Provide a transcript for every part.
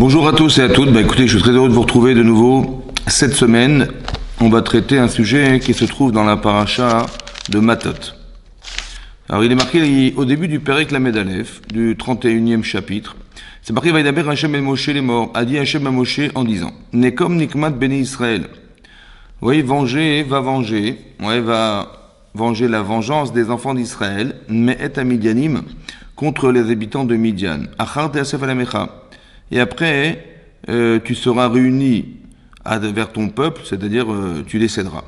Bonjour à tous et à toutes. Écoutez, je suis très heureux de vous retrouver de nouveau. Cette semaine, on va traiter un sujet qui se trouve dans la paracha de Matot. Alors, il est marqué au début du Perek Lamed Aleph, du 31e chapitre. C'est marqué Vaïdaber Hachem el Moshe les morts. A dit Hachem à Moshe en disant Nekom Nikmat Bene Israël. Oui, va venger la vengeance des enfants d'Israël, mais et à Midianim, contre les habitants de Midian. Achar Teasef Alamecha. Et après, tu seras réuni vers ton peuple, c'est-à-dire tu décéderas.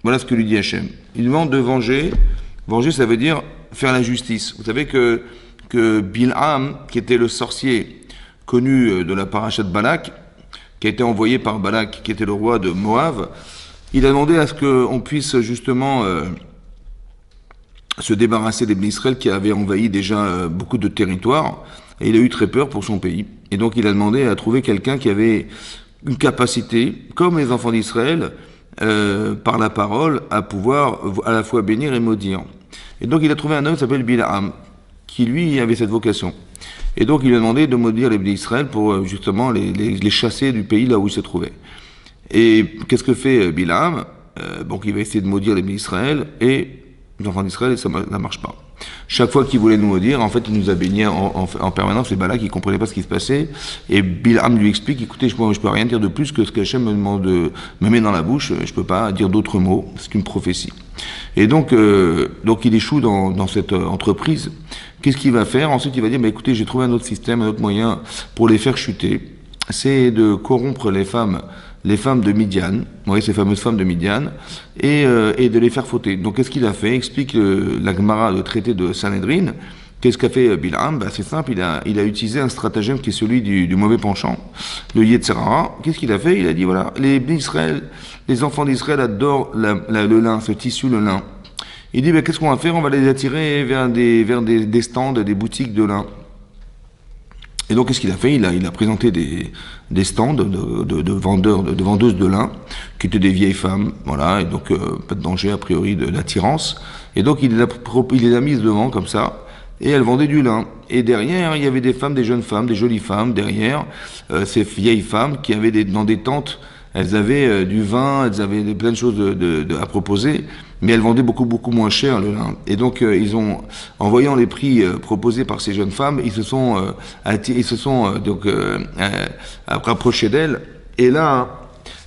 Voilà ce que lui dit Hachem. Il demande de venger. Venger, ça veut dire faire la justice. Vous savez que Bil'am, qui était le sorcier connu de la paracha de Balak, qui a été envoyé par Balak, qui était le roi de Moab, il a demandé à ce qu'on puisse justement se débarrasser des Bnei Israël qui avaient envahi déjà beaucoup de territoires. Et il a eu très peur pour son pays. Et donc il a demandé à trouver quelqu'un qui avait une capacité, comme les enfants d'Israël, par la parole, à pouvoir à la fois bénir et maudire. Et donc il a trouvé un homme qui s'appelle Bil'am, qui lui avait cette vocation. Et donc il lui a demandé de maudire les Bnei Israël pour justement les chasser du pays là où ils se trouvaient. Et qu'est-ce que fait Bil'am? Donc il va essayer de maudire les Bnei Israël et les enfants d'Israël, et ça ne marche pas. Chaque fois qu'il voulait nous maudire, en fait, il nous a bénis en permanence. Et Balak, il ne comprenait pas ce qui se passait. Et Bil'am lui explique, écoutez, je ne peux rien dire de plus que ce qu'Hachem me met dans la bouche. Je ne peux pas dire d'autres mots. C'est une prophétie. Et donc il échoue dans cette entreprise. Qu'est-ce qu'il va faire? Ensuite, il va dire, écoutez, j'ai trouvé un autre système, un autre moyen pour les faire chuter. C'est de corrompre les femmes de Midian, ces fameuses femmes de Midian, et de les faire fauter. Donc qu'est-ce qu'il a fait? Explique la Gemara, le traité de Sanhedrin. Qu'est-ce qu'a fait Bil'am? C'est simple, il a utilisé un stratagème qui est celui du mauvais penchant, le Yetzer Hara. Qu'est-ce qu'il a fait? Il a dit, voilà, les enfants d'Israël adorent le lin, ce tissu, le lin. Il dit, qu'est-ce qu'on va faire? On va les attirer vers des stands, des boutiques de lin. Et donc, qu'est-ce qu'il a fait? Il a présenté des stands de vendeuses de lin, qui étaient des vieilles femmes, voilà, et donc pas de danger a priori de l'attirance. Et donc, il les a mises devant comme ça, et elles vendaient du lin. Et derrière, il y avait des femmes, des jeunes femmes, des jolies femmes, derrière, ces vieilles femmes qui avaient dans des tentes, elles avaient du vin, elles avaient plein de choses à proposer, mais elles vendaient beaucoup, beaucoup moins cher le lin. Et donc, en voyant les prix proposés par ces jeunes femmes, ils se sont rapprochés d'elles. Et là,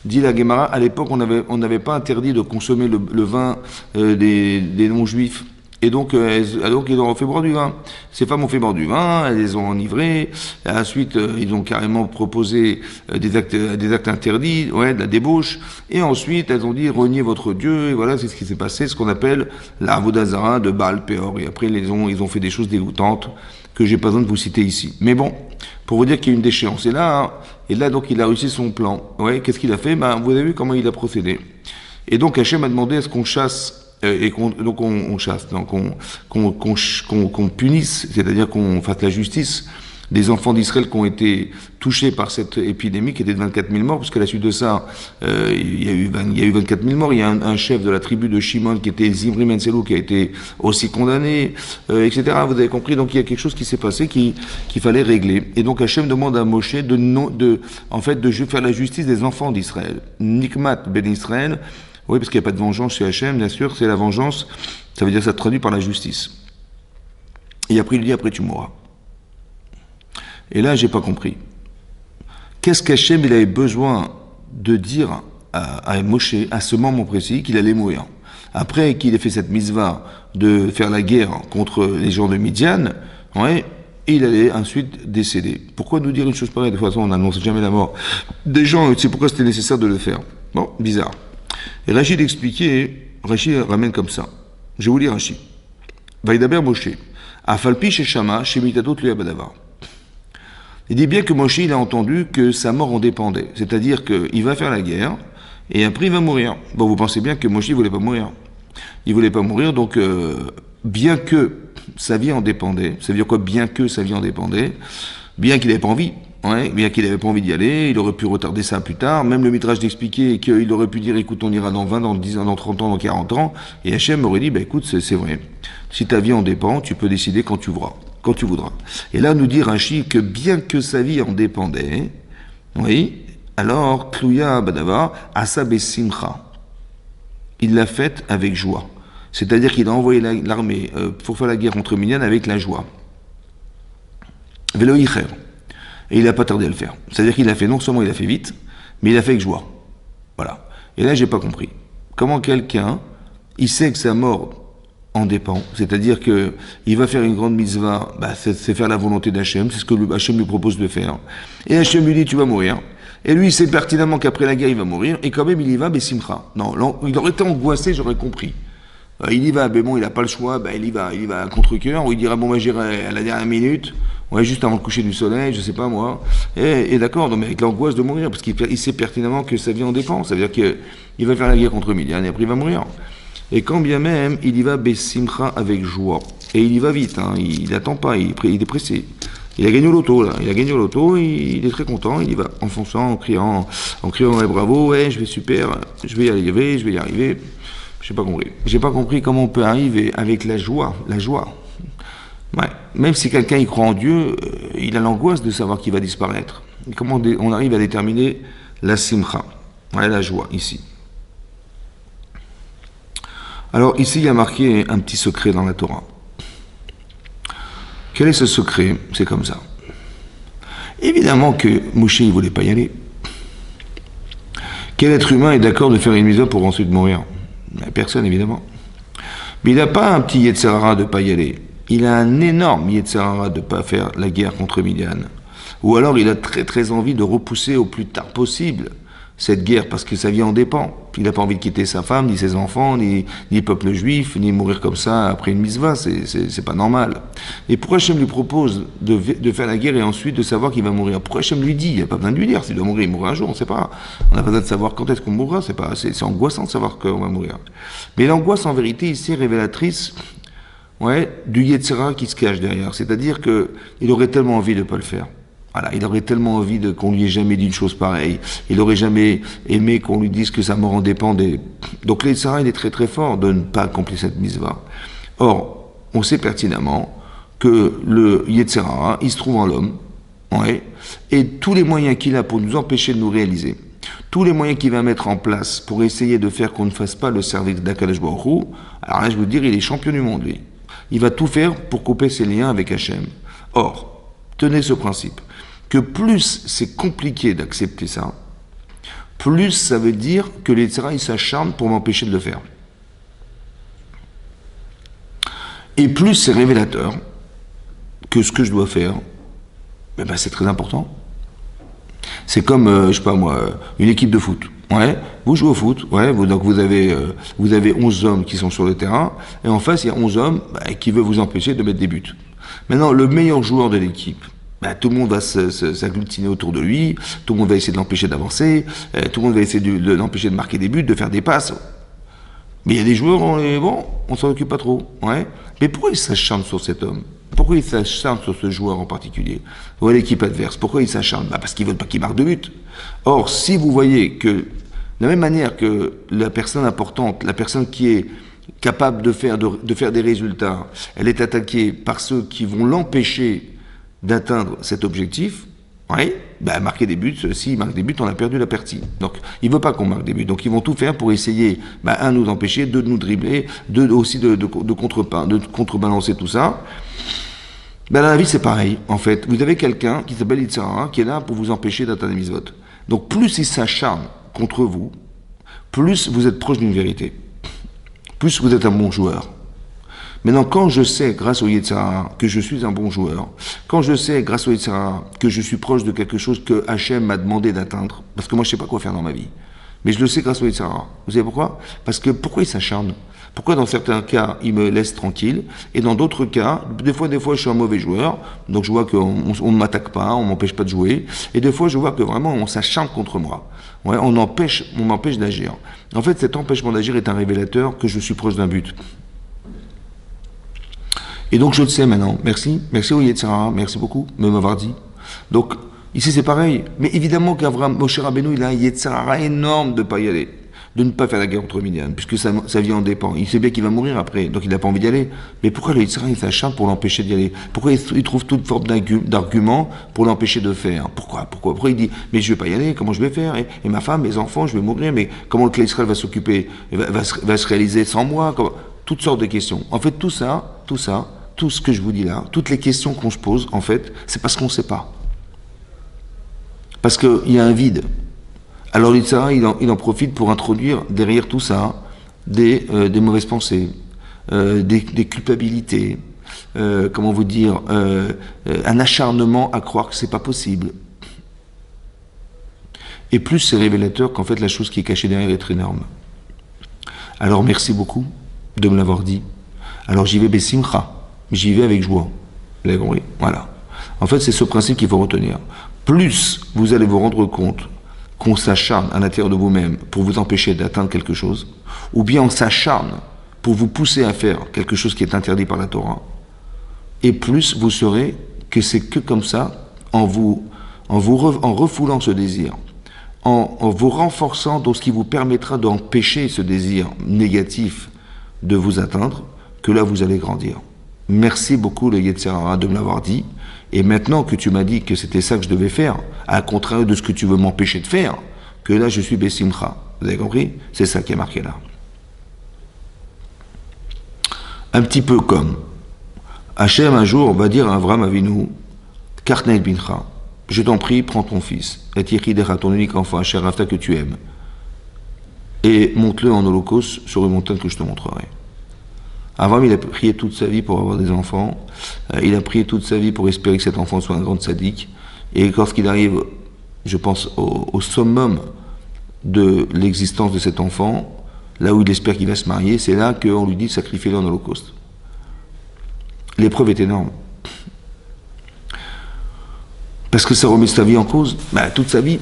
dit la Gemara, à l'époque, on n'avait pas interdit de consommer le vin des non-juifs. Et donc, ils ont fait boire du vin. Ces femmes ont fait boire du vin, elles les ont enivrées. Ensuite, ils ont carrément proposé des actes interdits, de la débauche. Et ensuite, elles ont dit, reniez votre Dieu. Et voilà, c'est ce qui s'est passé, ce qu'on appelle la Avodah Zara de Baal Peor. Et après, ils ont fait des choses dégoûtantes que j'ai pas besoin de vous citer ici. Mais bon, pour vous dire qu'il y a une déchéance. Et là, donc, il a réussi son plan. Qu'est-ce qu'il a fait? Vous avez vu comment il a procédé. Et donc, Hachem a demandé à ce qu'on chasse donc on chasse, donc qu'on punisse, c'est-à-dire qu'on fasse la justice des enfants d'Israël qui ont été touchés par cette épidémie qui était de 24 000 morts, parce qu'à la suite de ça, il y a eu 24 000 morts. Il y a un chef de la tribu de Shimon qui était Zimri Menselou qui a été aussi condamné, etc. Vous avez compris, donc il y a quelque chose qui s'est passé qu'il fallait régler. Et donc Hachem demande à Moshe de faire la justice des enfants d'Israël. Nikmat ben Israël. Oui, parce qu'il n'y a pas de vengeance chez Hachem, bien sûr, c'est la vengeance, ça veut dire ça traduit par la justice. Et après, il dit, après tu mourras. Et là, j'ai pas compris. Qu'est-ce qu'Hachem, il avait besoin de dire à Moshe, à ce moment précis, qu'il allait mourir? Après qu'il ait fait cette mitzvah de faire la guerre contre les gens de Midian, il allait ensuite décéder. Pourquoi nous dire une chose pareille? De toute façon, on n'annonce jamais la mort des gens, c'est pourquoi c'était nécessaire de le faire. Bon, bizarre. Et Rachid ramène comme ça. Je vais vous lire Rachid. Vaïdaber Moshe. Afalpi sheshama shemitadot le abadavar. Il dit bien que Moshe, il a entendu que sa mort en dépendait. C'est-à-dire qu'il va faire la guerre, et après il va mourir. Bon, vous pensez bien que Moshe, il voulait pas mourir. Il voulait pas mourir, donc, bien que sa vie en dépendait, ça veut dire quoi? Bien que sa vie en dépendait, bien qu'il n'avait pas envie. Bien qu'il n'avait pas envie d'y aller, il aurait pu retarder ça plus tard. Même le Midrash d'expliquer qu'il aurait pu dire, écoute, on ira dans 20, dans 10 ans, dans 30 ans, dans 40 ans. Et Hachem aurait dit, écoute, c'est vrai. Si ta vie en dépend, tu peux décider quand tu voudras. quand tu voudras. Et là, nous dit Rashi que bien que sa vie en dépendait, oui, alors, Tlouya Badavar, Asab et Simcha, il l'a faite avec joie. C'est-à-dire qu'il a envoyé l'armée pour faire la guerre contre Midian avec la joie. Velo Yicher. Et il n'a pas tardé à le faire. C'est-à-dire qu'il a fait, non seulement il a fait vite, mais il a fait avec joie. Voilà. Et là, j'ai pas compris. Comment quelqu'un, il sait que sa mort en dépend, c'est-à-dire que il va faire une grande mitzvah, c'est faire la volonté d'Hachem, c'est ce que Hachem lui propose de faire. Et Hachem lui dit, tu vas mourir. Et lui, il sait pertinemment qu'après la guerre, il va mourir, et quand même, il y va, Bessimcha. Non, il aurait été angoissé, j'aurais compris. Il y va, mais bon, il n'a pas le choix, il y va à contre-cœur, ou il dira, bon, j'irai à la dernière minute, ouais, juste avant le coucher du soleil, je sais pas moi, et d'accord, mais avec l'angoisse de mourir, parce qu'il sait pertinemment que sa vie en dépend, ça veut dire qu'il va faire la guerre contre Midian, et après il va mourir. Et quand bien même, il y va Bessimcha avec joie, et il y va vite, hein, il n'attend pas, il est pressé. Il a gagné au loto, là. Il a gagné au loto, il est très content, il y va, en fonçant, en criant, ouais, bravo, ouais, je vais super, je vais y arriver. J'ai pas compris comment on peut arriver avec la joie. Ouais. Même si quelqu'un y croit en Dieu, il a l'angoisse de savoir qu'il va disparaître. Et comment on arrive à déterminer la simcha, ouais, la joie, ici. Alors, ici, il y a marqué un petit secret dans la Torah. Quel est ce secret? C'est comme ça. Évidemment que Moshe, il ne voulait pas y aller. Quel être humain est d'accord de faire une mitzvah pour ensuite mourir? Personne, évidemment. Mais il n'a pas un petit Yetzer Hara de ne pas y aller. Il a un énorme Yetzer Hara de ne pas faire la guerre contre Midian. Ou alors il a très très envie de repousser au plus tard possible cette guerre, parce que sa vie en dépend. Il n'a pas envie de quitter sa femme, ni ses enfants, ni le peuple juif, ni mourir comme ça après une mitzvah, c'est pas normal. Et pourquoi Hachem lui propose de faire la guerre et ensuite de savoir qu'il va mourir? Pourquoi Hachem lui dit? Il n'y a pas besoin de lui dire, s'il doit mourir, il mourra un jour, on ne sait pas. On n'a pas besoin de savoir quand est-ce qu'on mourra, c'est angoissant de savoir qu'on va mourir. Mais l'angoisse, en vérité, ici, est révélatrice, ouais, du Yetzer Hara qui se cache derrière. C'est-à-dire qu'il aurait tellement envie de ne pas le faire. Voilà, il aurait tellement envie qu'on lui ait jamais dit une chose pareille. Il aurait jamais aimé qu'on lui dise que sa mort en dépendait. Donc le Yetzer Hara, il est très très fort de ne pas accomplir cette mitzvah. Or, on sait pertinemment que le Yetzer Hara, il se trouve en l'homme, ouais, et tous les moyens qu'il a pour nous empêcher de nous réaliser, tous les moyens qu'il va mettre en place pour essayer de faire qu'on ne fasse pas le service d'Akadosh Baruch Hu, alors là, je veux dire, il est champion du monde, lui. Il va tout faire pour couper ses liens avec Hachem. Or, tenez ce principe, que plus c'est compliqué d'accepter ça, plus ça veut dire que le Yetzer Hara, il s'acharne pour m'empêcher de le faire. Et plus c'est révélateur que ce que je dois faire, c'est très important. C'est comme, je sais pas moi, une équipe de foot. Ouais, vous jouez au foot, ouais, donc vous avez 11 hommes qui sont sur le terrain, et en face, il y a 11 hommes qui veulent vous empêcher de mettre des buts. Maintenant, le meilleur joueur de l'équipe, tout le monde va s'agglutiner autour de lui, tout le monde va essayer de l'empêcher d'avancer, tout le monde va essayer de l'empêcher de marquer des buts, de faire des passes. Mais il y a des joueurs, on s'en occupe pas trop. Ouais. Mais pourquoi ils s'acharnent sur cet homme? Pourquoi ils s'acharnent sur ce joueur en particulier? Ou à l'équipe adverse? Pourquoi ils s'acharnent? Parce qu'ils veulent pas qu'il marque de but. Or, si vous voyez que, de la même manière que la personne importante, la personne qui est capable de faire des résultats, elle est attaquée par ceux qui vont l'empêcher d'atteindre cet objectif, oui, marquer des buts, s'il marque des buts, on a perdu la partie. Donc, il ne veut pas qu'on marque des buts. Donc, ils vont tout faire pour essayer, nous empêcher, de nous dribbler, aussi de contrebalancer tout ça. Dans la vie, c'est pareil, en fait. Vous avez quelqu'un qui s'appelle Yetzer Hara, qui est là pour vous empêcher d'atteindre les mitzvot. Donc, plus il s'acharne contre vous, plus vous êtes proche d'une vérité. Plus vous êtes un bon joueur. Maintenant, quand je sais, grâce au Yetzer Hara, que je suis un bon joueur, quand je sais, grâce au Yetzer Hara, que je suis proche de quelque chose que Hachem m'a demandé d'atteindre, parce que moi je ne sais pas quoi faire dans ma vie, mais je le sais grâce au Yetzer Hara. Vous savez pourquoi? Parce que pourquoi il s'acharne? Pourquoi dans certains cas, il me laisse tranquille, et dans d'autres cas, des fois je suis un mauvais joueur, donc je vois qu'on ne m'attaque pas, on ne m'empêche pas de jouer, et des fois je vois que vraiment on s'acharne contre moi. Ouais, on m'empêche d'agir. En fait, cet empêchement d'agir est un révélateur que je suis proche d'un but. Et donc je le sais maintenant. Merci au Yetzer Hara, merci beaucoup de m'avoir dit. Donc ici c'est pareil, mais évidemment qu'Avraham, Moshe Rabbeinu, il a un Yetzer Hara énorme de ne pas y aller. de ne pas faire la guerre contre Midian, puisque sa vie en dépend. Il sait bien qu'il va mourir après, donc il n'a pas envie d'y aller. Mais pourquoi le Yitzhara, il s'acharne pour l'empêcher d'y aller? Pourquoi il trouve toute forme d'argument pour l'empêcher de faire? Pourquoi il dit, mais je ne vais pas y aller, comment je vais faire? Et ma femme, mes enfants, je vais mourir, mais comment le clan Israël va s'occuper, va se réaliser sans moi? Toutes sortes de questions. En fait, tout ce que je vous dis là, toutes les questions qu'on se pose, en fait, c'est parce qu'on ne sait pas. Parce qu'il y a un vide. Alors l'Yitzhara, il en profite pour introduire derrière tout ça des mauvaises pensées, des culpabilités, comment vous dire, un acharnement à croire que c'est pas possible. Et plus c'est révélateur qu'en fait la chose qui est cachée derrière est très énorme. Alors merci beaucoup de me l'avoir dit. Alors j'y vais besimcha, j'y vais avec joie. Vous avez compris? Voilà. En fait c'est ce principe qu'il faut retenir. Plus vous allez vous rendre compte qu'on s'acharne à l'intérieur de vous-même pour vous empêcher d'atteindre quelque chose, ou bien on s'acharne pour vous pousser à faire quelque chose qui est interdit par la Torah, et plus vous saurez que c'est que comme ça, en refoulant ce désir, en vous renforçant dans ce qui vous permettra d'empêcher ce désir négatif de vous atteindre, que là vous allez grandir. Merci beaucoup le Yetzirah de me l'avoir dit. Et maintenant que tu m'as dit que c'était ça que je devais faire, à contraire de ce que tu veux m'empêcher de faire, que là je suis Bessimcha. Vous avez compris? C'est ça qui est marqué là. Un petit peu comme Hachem un jour va dire à Avraham Avinu, Karnei bincha, je t'en prie, prends ton fils, et Yechidera, ton unique enfant, Asher Rafta que tu aimes, et monte-le en holocauste sur une montagne que je te montrerai. Avraham, il a prié toute sa vie pour avoir des enfants, il a prié toute sa vie pour espérer que cet enfant soit un grand sadique, et lorsqu'il arrive, je pense, au summum de l'existence de cet enfant, là où il espère qu'il va se marier, c'est là qu'on lui dit sacrifiez-le en holocauste. L'épreuve est énorme. Parce que ça remet sa vie en cause. Toute sa vie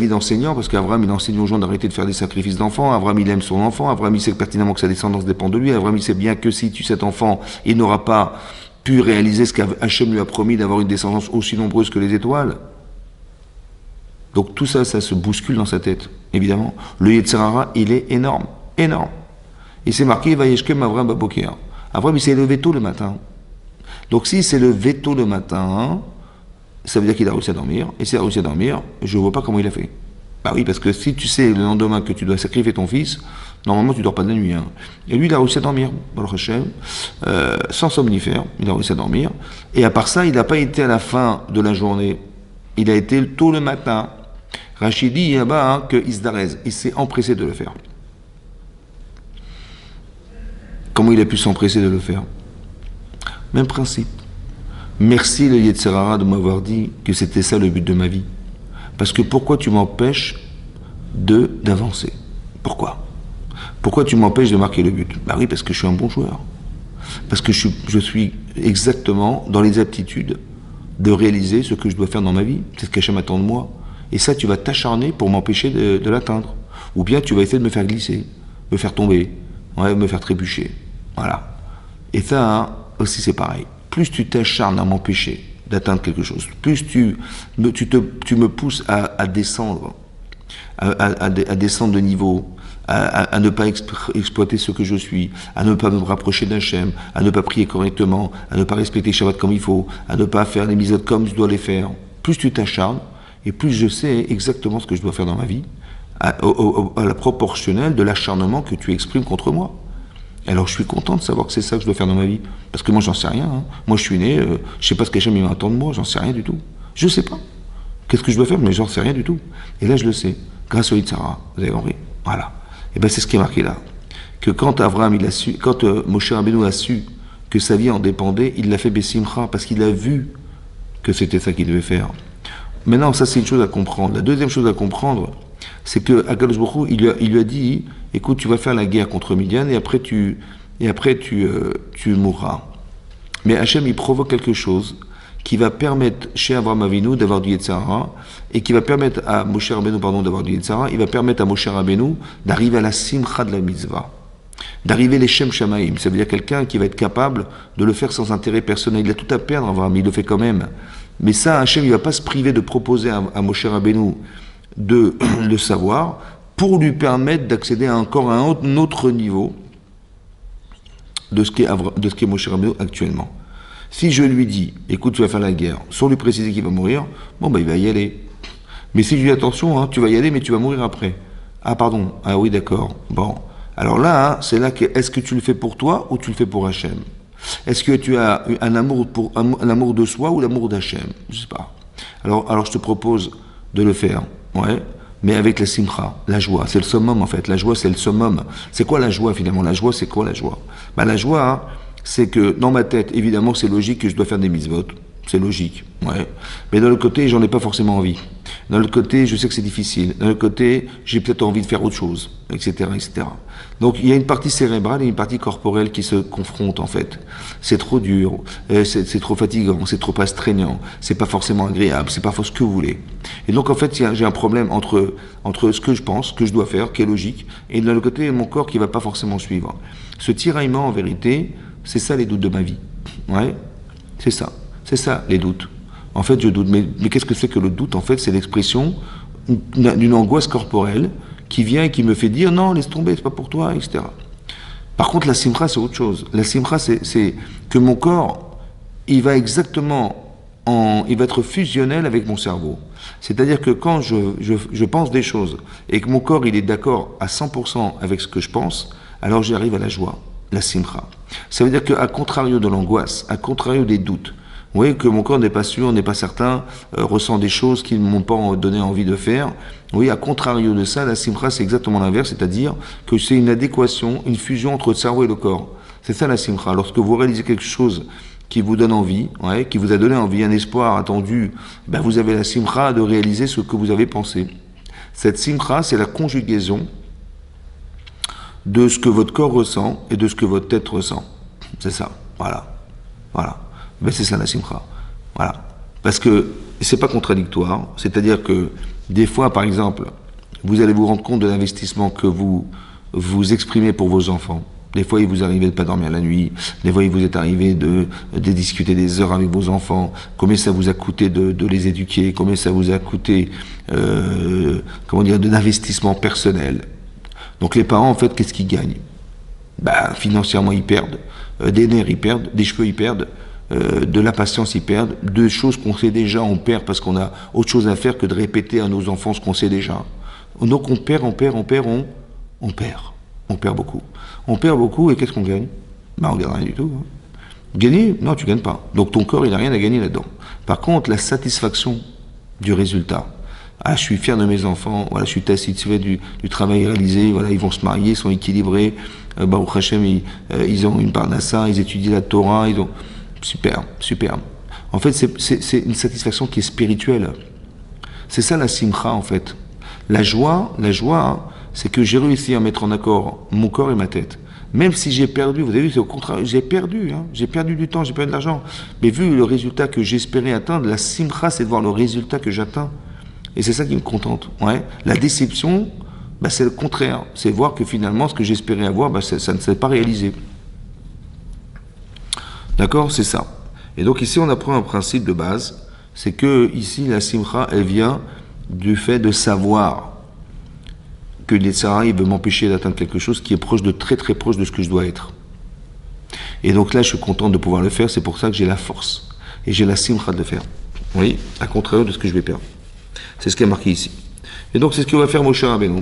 d'enseignant, parce qu'Avraham il enseigne aux gens d'arrêter de faire des sacrifices d'enfants. Avraham il aime son enfant. Avraham il sait pertinemment que sa descendance dépend de lui. Avraham il sait bien que si tue cet enfant, il n'aura pas pu réaliser ce qu'Hachem lui a promis d'avoir une descendance aussi nombreuse que les étoiles. Donc tout ça, ça se bouscule dans sa tête, évidemment. Le Yetzirah, il est énorme, énorme. Et c'est marqué Vayeshkem Avraham Baboker. Avraham il s'est levé tôt le matin. Donc s'il s'est levé tôt le matin, ça veut dire qu'il a réussi à dormir, et s'il a réussi à dormir, je ne vois pas comment il a fait. Bah oui, parce que si tu sais le lendemain que tu dois sacrifier ton fils, normalement tu ne dors pas de la nuit. Hein. Et lui, il a réussi à dormir, sans somnifère, il a réussi à dormir, et à part ça, il n'a pas été à la fin de la journée, il a été tôt le matin. Rachid dit là-bas que Isdarez, il s'est empressé de le faire. Comment il a pu s'empresser de le faire? Même principe. Merci le Yetzirah de m'avoir dit que c'était ça le but de ma vie. Parce que pourquoi tu m'empêches d'avancer? Pourquoi? Pourquoi tu m'empêches de marquer le but? Bah oui, parce que je suis un bon joueur. Parce que je suis exactement dans les aptitudes de réaliser ce que je dois faire dans ma vie. C'est ce qu'Hachem attend de moi. Et ça, tu vas t'acharner pour m'empêcher de l'atteindre. Ou bien tu vas essayer de me faire glisser, me faire tomber, me faire trébucher. Voilà. Et ça, aussi, c'est pareil. Plus tu t'acharnes à m'empêcher d'atteindre quelque chose, plus tu me pousses à descendre, à descendre de niveau, à ne pas exploiter ce que je suis, à ne pas me rapprocher d'Hachem, à ne pas prier correctement, à ne pas respecter Shabbat comme il faut, à ne pas faire les mitzvot comme je dois les faire. Plus tu t'acharnes, et plus je sais exactement ce que je dois faire dans ma vie, à la proportionnelle de l'acharnement que tu exprimes contre moi. Alors je suis content de savoir que c'est ça que je dois faire dans ma vie. Parce que moi j'en sais rien. Hein. Moi je suis né, je sais pas ce qu'Hachem m'attend de moi, j'en sais rien du tout. Je sais pas. Qu'est-ce que je dois faire? Mais j'en sais rien du tout. Et là je le sais, grâce au Yitzhara. Vous avez compris? Voilà. Et bien c'est ce qui est marqué là. Que quand Avraham il a su, quand Moshe Rabbeinu a su que sa vie en dépendait, il l'a fait Bessimcha, parce qu'il a vu que c'était ça qu'il devait faire. Maintenant ça c'est une chose à comprendre. La deuxième chose à comprendre, c'est que Akadosh Baruch Hu, il lui a dit, écoute, tu vas faire la guerre contre Midian et après tu mourras. Mais Hachem, il provoque quelque chose qui va permettre chez Avraham Avinu d'avoir du Yetzirah et qui va permettre à Moshe Rabbeinu, d'avoir du Yetzirah, il va permettre à Moshe Rabbeinu d'arriver à la simcha de la mitzvah, d'arriver les Shem Shamaim. Ça veut dire quelqu'un qui va être capable de le faire sans intérêt personnel. Il a tout à perdre, Avraham, il le fait quand même. Mais ça, Hachem, il ne va pas se priver de proposer à Moshe Rabbeinu de le savoir, pour lui permettre d'accéder encore à un autre niveau de ce qu'est Moshe Rabbeinu actuellement. Si je lui dis, écoute, tu vas faire la guerre, sans lui préciser qu'il va mourir, bon, ben il va y aller. Mais si je lui dis, attention, hein, tu vas y aller, mais tu vas mourir après. Ah, pardon, ah oui, d'accord, bon. Alors là, hein, c'est là que, est-ce que tu le fais pour toi ou tu le fais pour Hachem? Est-ce que tu as un amour de soi ou l'amour d'Hachem? Je sais pas. Alors je te propose de le faire, ouais, mais avec la simcha, la joie, c'est le summum en fait. La joie, c'est le summum. C'est quoi la joie finalement? La joie, c'est quoi la joie? Ben, la joie, hein, c'est que dans ma tête, évidemment, c'est logique que je dois faire des mitzvot. C'est logique, ouais. Mais d'un autre côté, j'en ai pas forcément envie. D'un autre côté, je sais que c'est difficile. D'un autre côté, j'ai peut-être envie de faire autre chose, etc., etc. Donc, il y a une partie cérébrale et une partie corporelle qui se confrontent, en fait. C'est trop dur, c'est trop fatigant, c'est trop astreignant, c'est pas forcément agréable, c'est pas ce que vous voulez. Et donc, en fait, j'ai un problème entre ce que je pense, que je dois faire, qui est logique, et de l'autre côté, mon corps qui va pas forcément suivre. Ce tiraillement, en vérité, c'est ça les doutes de ma vie. Ouais, c'est ça. C'est ça, les doutes. En fait, je doute. Mais qu'est-ce que c'est que le doute? En fait, c'est l'expression d'une angoisse corporelle qui vient et qui me fait dire non, laisse tomber, c'est pas pour toi, etc. Par contre, la simcha, c'est autre chose. La simcha, c'est que mon corps, il va il va être fusionnel avec mon cerveau. C'est-à-dire que quand je pense des choses et que mon corps, il est d'accord à 100% avec ce que je pense, alors j'arrive à la joie, la simcha. Ça veut dire qu'à contrario de l'angoisse, à contrario des doutes, vous voyez que mon corps n'est pas sûr, n'est pas certain, ressent des choses qui ne m'ont pas donné envie de faire. Oui, à contrario de ça, la simcha, c'est exactement l'inverse, c'est-à-dire que c'est une adéquation, une fusion entre le cerveau et le corps. C'est ça la simcha. Lorsque vous réalisez quelque chose qui vous donne envie, ouais, qui vous a donné envie, un espoir attendu, ben vous avez la simcha de réaliser ce que vous avez pensé. Cette simcha, c'est la conjugaison de ce que votre corps ressent et de ce que votre tête ressent. C'est ça. Voilà. Voilà. Ben c'est ça la simcha. Voilà. Parce que c'est pas contradictoire. C'est-à-dire que des fois, par exemple, vous allez vous rendre compte de l'investissement que vous exprimez pour vos enfants. Des fois, il vous arrive de ne pas dormir la nuit. Des fois, il vous est arrivé de discuter des heures avec vos enfants. Combien ça vous a coûté de les éduquer? Combien ça vous a coûté, de l'investissement personnel? Donc les parents, en fait, qu'est-ce qu'ils gagnent? Ben, financièrement, ils perdent. Des nerfs, ils perdent. Des cheveux, ils perdent. De la patience, ils perdent. De choses qu'on sait déjà, on perd parce qu'on a autre chose à faire que de répéter à nos enfants ce qu'on sait déjà. Donc on perd. On perd beaucoup. On perd beaucoup et qu'est-ce qu'on gagne? Ben on gagne rien du tout. Hein. Gagner? Non, tu gagnes pas. Donc ton corps, il n'a rien à gagner là-dedans. Par contre, la satisfaction du résultat. Ah, je suis fier de mes enfants, voilà, je suis satisfait du travail réalisé, voilà, ils vont se marier, ils sont équilibrés, Baruch Hashem, ils ont une parnassa, ils étudient la Torah, ils ont... Super. En fait, c'est une satisfaction qui est spirituelle. C'est ça la simcha, en fait. La joie, hein, c'est que j'ai réussi à mettre en accord mon corps et ma tête. Même si j'ai perdu, vous avez vu, c'est au contraire, j'ai perdu du temps, j'ai perdu de l'argent. Mais vu le résultat que j'espérais atteindre, la simcha, c'est de voir le résultat que j'atteins. Et c'est ça qui me contente. Ouais. La déception, bah, c'est le contraire. C'est voir que finalement, ce que j'espérais avoir, bah, ça ne s'est pas réalisé. D'accord? C'est ça. Et donc ici, on apprend un principe de base, c'est que ici, la simcha, elle vient du fait de savoir que l'Yetzirah, il veut m'empêcher d'atteindre quelque chose qui est proche de très très proche de ce que je dois être. Et donc là, je suis content de pouvoir le faire, c'est pour ça que j'ai la force. Et j'ai la simcha de le faire. Oui, à contraire de ce que je vais perdre. C'est ce qui est marqué ici. Et donc, c'est ce que va faire Moshe Rabbeinu.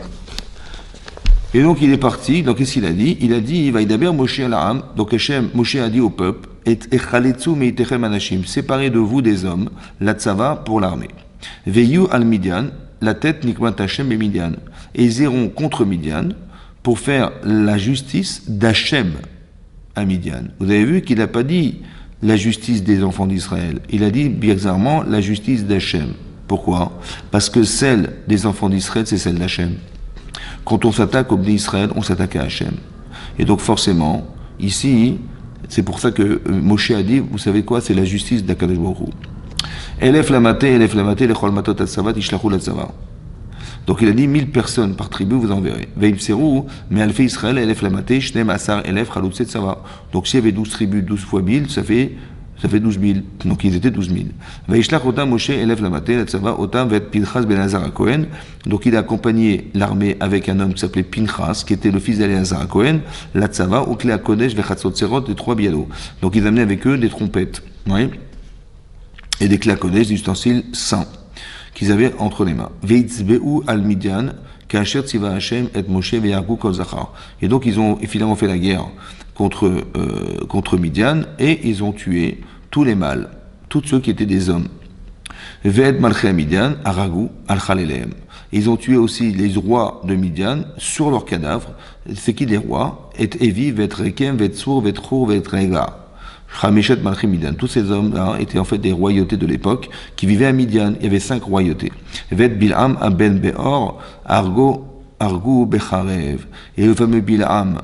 Et donc, il est parti. Donc, qu'est-ce qu'il a dit? Il va y d'abord Moshe à l'âme. Donc, Moshe a dit au peuple, et echaletzu meitechem anashim, séparez de vous des hommes, la tzava pour l'armée. Veyu al Midian, la tête nikmat Hashem et Midian. Et ils iront contre Midian pour faire la justice d'Hachem à Midian. Vous avez vu qu'il n'a pas dit la justice des enfants d'Israël. Il a dit bizarrement la justice d'Hachem. Pourquoi? Parce que celle des enfants d'Israël, c'est celle d'Hachem. Quand on s'attaque au Bnei Israël, on s'attaque à Hachem. Et donc forcément, ici, c'est pour ça que Moshe a dit, vous savez quoi, c'est la justice d'Akadosh Baruch Hu. Elef lamate, lechol matot atzavat, ishlachou l'atzavat. Donc il a dit 1000 personnes par tribu, vous enverrez. Veimseru, mais alfei Israël, elef lamate, shnem asar elef chaloutse tzava. Donc s'il y avait 12 tribus, 12 fois 1000, ça fait Ça fait 12 000. Donc ils étaient 12 000. Vaishlach otam Moshe élève la maté, la tzava otam vet Pinchas ben Elazar Cohen. Donc il a accompagné l'armée avec un homme qui s'appelait Pinchas, qui était le fils d'Elazar Cohen, la tzava, ou Klea Kodesh, Vechatzot Serot, et 3 bialos. Donc ils amenaient avec eux des trompettes. Oui. Et des Klea Kodesh, des ustensiles saints, qu'ils avaient entre les mains. Veitzbeu al Midian, Kacher Tziva Hashem et Moshe ve'yargu kol zachar. Et donc ils ont finalement fait la guerre contre Midian, et ils ont tué tous les mâles, tous ceux qui étaient des hommes. Ve'ed malchei Midian, aragu al chalelehem. Ils ont tué aussi les rois de Midian sur leurs cadavres. C'est qui les rois? Et Evi, Ve'et Rekem, Ve'et Tsur, Ve'et Chur, Ve'et Rega. Chameshet malchei Midian. Tous ces hommes-là étaient en fait des royautés de l'époque qui vivaient à Midian. Il y avait 5 royautés. Ve'et Bil'am, Aben Beor, Argu Becharev. Et le fameux Bil'am,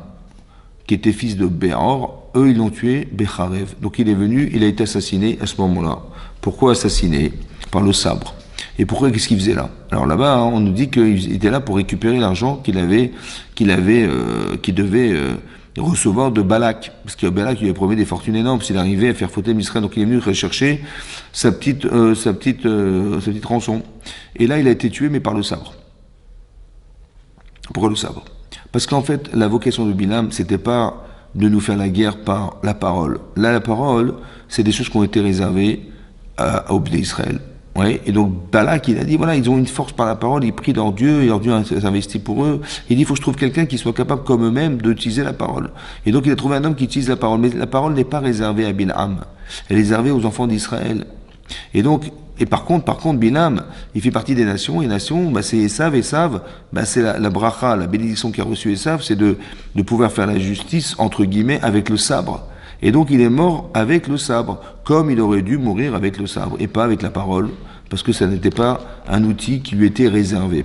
qui était fils de Béor, eux ils l'ont tué, Becharev. Donc il est venu, il a été assassiné à ce moment-là. Pourquoi assassiné? Par le sabre. Et pourquoi, qu'est-ce qu'il faisait là? Alors là-bas, on nous dit qu'il était là pour récupérer l'argent qu'il devait recevoir de Balak. Parce que Balak lui avait promis des fortunes énormes s'il arrivait à faire fauter Israël. Donc il est venu rechercher sa petite rançon. Et là, il a été tué, mais par le sabre. Pourquoi le sabre? Parce qu'en fait, la vocation de Bilam, c'était pas de nous faire la guerre par la parole. Là, la parole, c'est des choses qui ont été réservées au peuple d'Israël. Ouais. Et donc, Balak, il a dit, voilà, ils ont une force par la parole, ils prient leur Dieu, et leur Dieu s'investit pour eux. Il dit, il faut que je trouve quelqu'un qui soit capable, comme eux-mêmes, d'utiliser la parole. Et donc, il a trouvé un homme qui utilise la parole. Mais la parole n'est pas réservée à Bilam. Elle est réservée aux enfants d'Israël. Et donc, par contre, Bilam, il fait partie des nations, et les nations, c'est Esav, c'est la bracha, la bénédiction qu'a reçue Esav, c'est de pouvoir faire la justice, entre guillemets, avec le sabre. Et donc, il est mort avec le sabre, comme il aurait dû mourir avec le sabre, et pas avec la parole, parce que ça n'était pas un outil qui lui était réservé.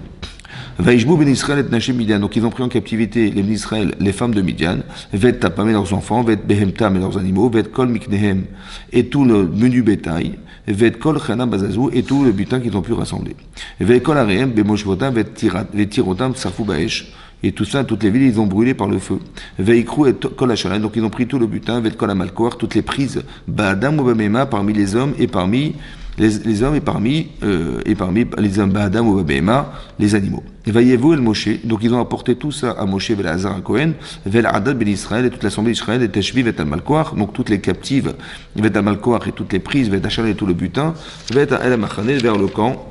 Vaishbou ben Israël et Nachem Midian. Donc ils ont pris en captivité les ben Israël, les femmes de Midian, Vet Tapam et leurs enfants, Vet Behemtam et leurs animaux, Vet Kol Miknehem et tout le menu bétail, Vet Kol Chana Bazazou et tout le butin qu'ils ont pu rassembler. Vet Kol Arehem, Bemoshvotam, Vet Tirotam, Sarfou Baesh. Et tout ça, toutes les villes, ils ont brûlé par le feu. Veikrou et Kol Hachalem, donc ils ont pris tout le butin, Vet Kol Amalkoar, toutes les prises, Ba'adam ou Bamema, parmi les hommes et parmi les hommes et parmi les hommes Ba'adam ou Babema, les animaux. Et Vayevu el Moshe, donc ils ont apporté tout ça à Moshe vel Azar Cohen, vel Adad ben Israël et toute l'assemblée d'Israël et Teshvi vet al Malkoar, donc toutes les captives vet al Malkoar et toutes les prises vet Hachalem et tout le butin, vet el Machane vers le camp,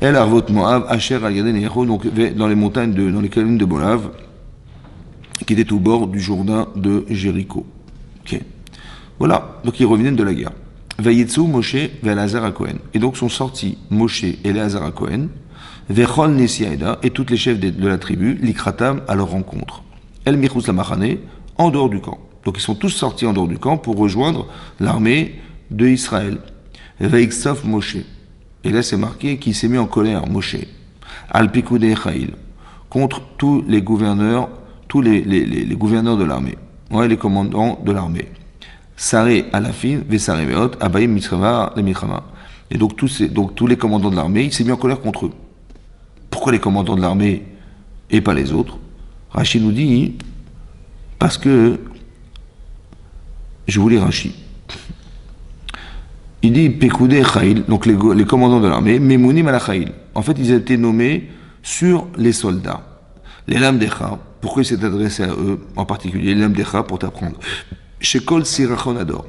el Arvot Moab, Asher al Yaden Yero, donc dans les montagnes dans les collines de Moab, qui étaient au bord du Jourdain de Jéricho. Okay. Voilà, donc ils reviennent de la guerre. Vayetsu Moshe ve'Elazar Cohen. Et donc sont sortis Moshe et Elazar Cohen, ve'chol Nesiaïda et toutes les chefs de la tribu, l'Ikratam à leur rencontre. El Michus Lamachane, en dehors du camp. Donc ils sont tous sortis en dehors du camp pour rejoindre l'armée de Israël. Ve'iksof Moshe. Et là c'est marqué qu'il s'est mis en colère, Moshe. Al Pikoudei Chaïl. Contre tous les gouverneurs, les gouverneurs de l'armée. Ouais, les commandants de l'armée. Saré Alafin, Vesare Veot, Abaïm Mitzrava, les Mitrama. Et donc tous les commandants de l'armée, il s'est mis en colère contre eux. Pourquoi les commandants de l'armée et pas les autres? Rachid nous dit, parce que, je vous lis Rachid. Il dit Pekoudé Chaïl, donc les commandants de l'armée, Memounim ala Chaïl. En fait, ils étaient nommés sur les soldats. Les lames d'Echa, pourquoi il s'est adressé à eux en particulier? Les lames d'Echa pour t'apprendre. Chez Kol Sirachonador,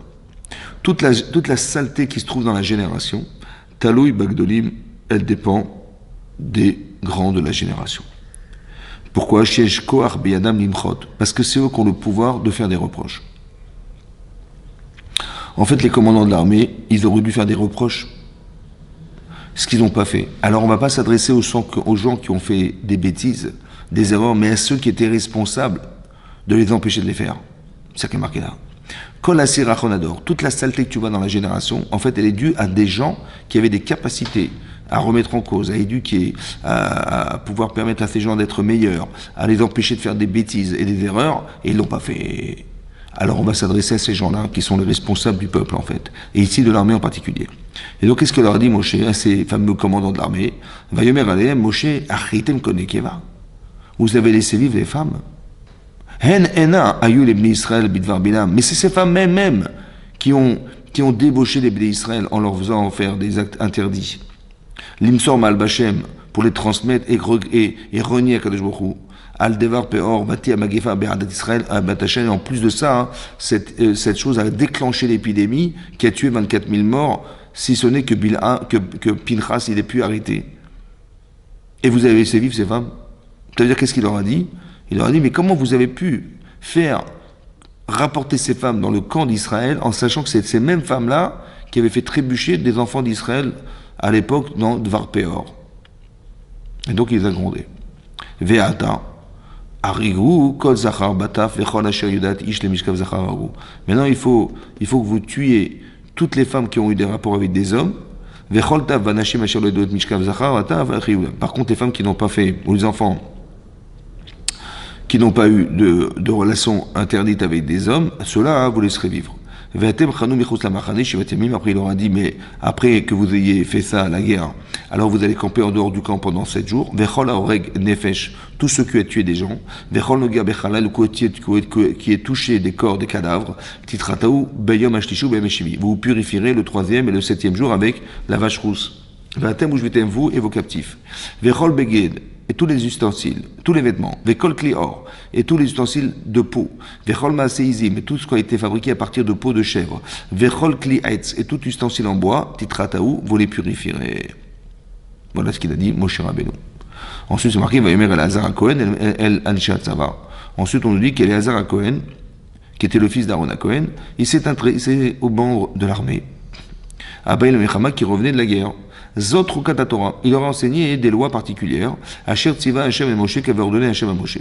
toute la saleté qui se trouve dans la génération, Taloui Bagdolim, elle dépend des grands de la génération. Pourquoi? Shesh Koach Beyadam Nimchot, parce que c'est eux qui ont le pouvoir de faire des reproches. En fait, les commandants de l'armée, ils auraient dû faire des reproches, ce qu'ils n'ont pas fait. Alors on ne va pas s'adresser aux gens qui ont fait des bêtises, des erreurs, mais à ceux qui étaient responsables de les empêcher de les faire. C'est ça qui est marqué là. Kol Asir Achonador, toute la saleté que tu vois dans la génération, en fait, elle est due à des gens qui avaient des capacités à remettre en cause, à éduquer, à pouvoir permettre à ces gens d'être meilleurs, à les empêcher de faire des bêtises et des erreurs, et ils l'ont pas fait. Alors on va s'adresser à ces gens-là qui sont les responsables du peuple en fait, et ici de l'armée en particulier. Et donc qu'est-ce que leur dit Moshe à ces fameux commandants de l'armée? Vayomer Aleem, Moshe, achitem konekeva. Vous avez laissé vivre les femmes. Hen ena ayu les bnei Israël bidvar bilam. Mais c'est ces femmes mêmes qui ont qui ont débauché les Bnei Israël en leur faisant faire des actes interdits. L'imsor mal bachem, pour les transmettre et renier à Kadosh Baruch Hu. Al devar peor bati amagefa be'adat Israël abatachem. En plus de ça, cette chose a déclenché l'épidémie qui a tué 24 000 morts, si ce n'est que Pinchas il ait pu arrêter. Et vous avez laissé vivre ces femmes. Ça veut dire qu'est-ce qu'il leur a dit? Il leur a dit, mais comment vous avez pu faire rapporter ces femmes dans le camp d'Israël en sachant que c'est ces mêmes femmes-là qui avaient fait trébucher des enfants d'Israël à l'époque dans Dvar Peor. Et donc il les a grondés. Ve'ata, arigu, kol zachar bataf, vechol asher yudat ish le mishkav zachar aru. Maintenant il faut que vous tuiez toutes les femmes qui ont eu des rapports avec des hommes. Vechol tav vanashim asher le doit mishkav zachar atav achriou. Par contre les femmes qui n'ont pas fait, ou les enfants qui n'ont pas eu de relations interdites avec des hommes, ceux-là, vous laisserez vivre. Après, il leur a dit, mais après que vous ayez fait ça à la guerre, alors vous allez camper en dehors du camp pendant 7 jours. Tout ce qui a tué des gens, qui est touché des corps, des cadavres, vous vous purifierez le 3e et le 7e jour avec la vache rousse. Vous et vos captifs. Et tous les ustensiles, tous les vêtements, vekol kli or, et tous les ustensiles de peau, vechol maaseizim, et tout ce qui a été fabriqué à partir de peau de chèvre, vechol kli etz, et tout ustensile en bois, titrataou, vous les purifierez. Voilà ce qu'il a dit Moshe Rabbeinu. Ensuite, c'est marqué, Vayomer Elazar à Cohen, El Anshat Sava. Ensuite, on nous dit qu'Elazar à Cohen, qui était le fils d'Aaron à Cohen, il s'est au banc de l'armée. Abaï le Mechama qui revenait de la guerre. Zotru Katatora, il leur a enseigné des lois particulières. Asher Tziva Hashem et Moshe qu'avait ordonné Hashem à Moshe.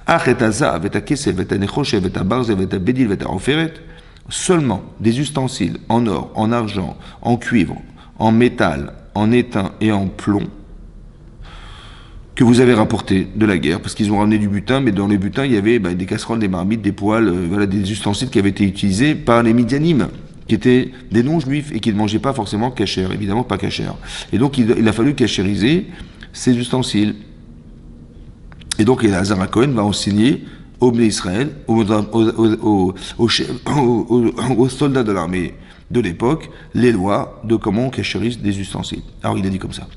Achetaza, Veta Kesel, Veta Nechoshe, Veta Barze, Veta Bedil, Veta Oferet. Seulement des ustensiles en or, en argent, en cuivre, en métal, en étain et en plomb que vous avez rapporté de la guerre, parce qu'ils ont ramené du butin, mais dans le butin il y avait des casseroles, des marmites, des poêles, voilà, des ustensiles qui avaient été utilisés par les Midianim, qui étaient des non-juifs et qui ne mangeaient pas forcément kasher, évidemment pas kasher. Et donc il a fallu kashériser ces ustensiles. Et donc Elazar à Cohen va enseigner aux Bnei Israël, aux soldats de l'armée de l'époque, les lois de comment on kashérise des ustensiles. Alors il a dit comme ça.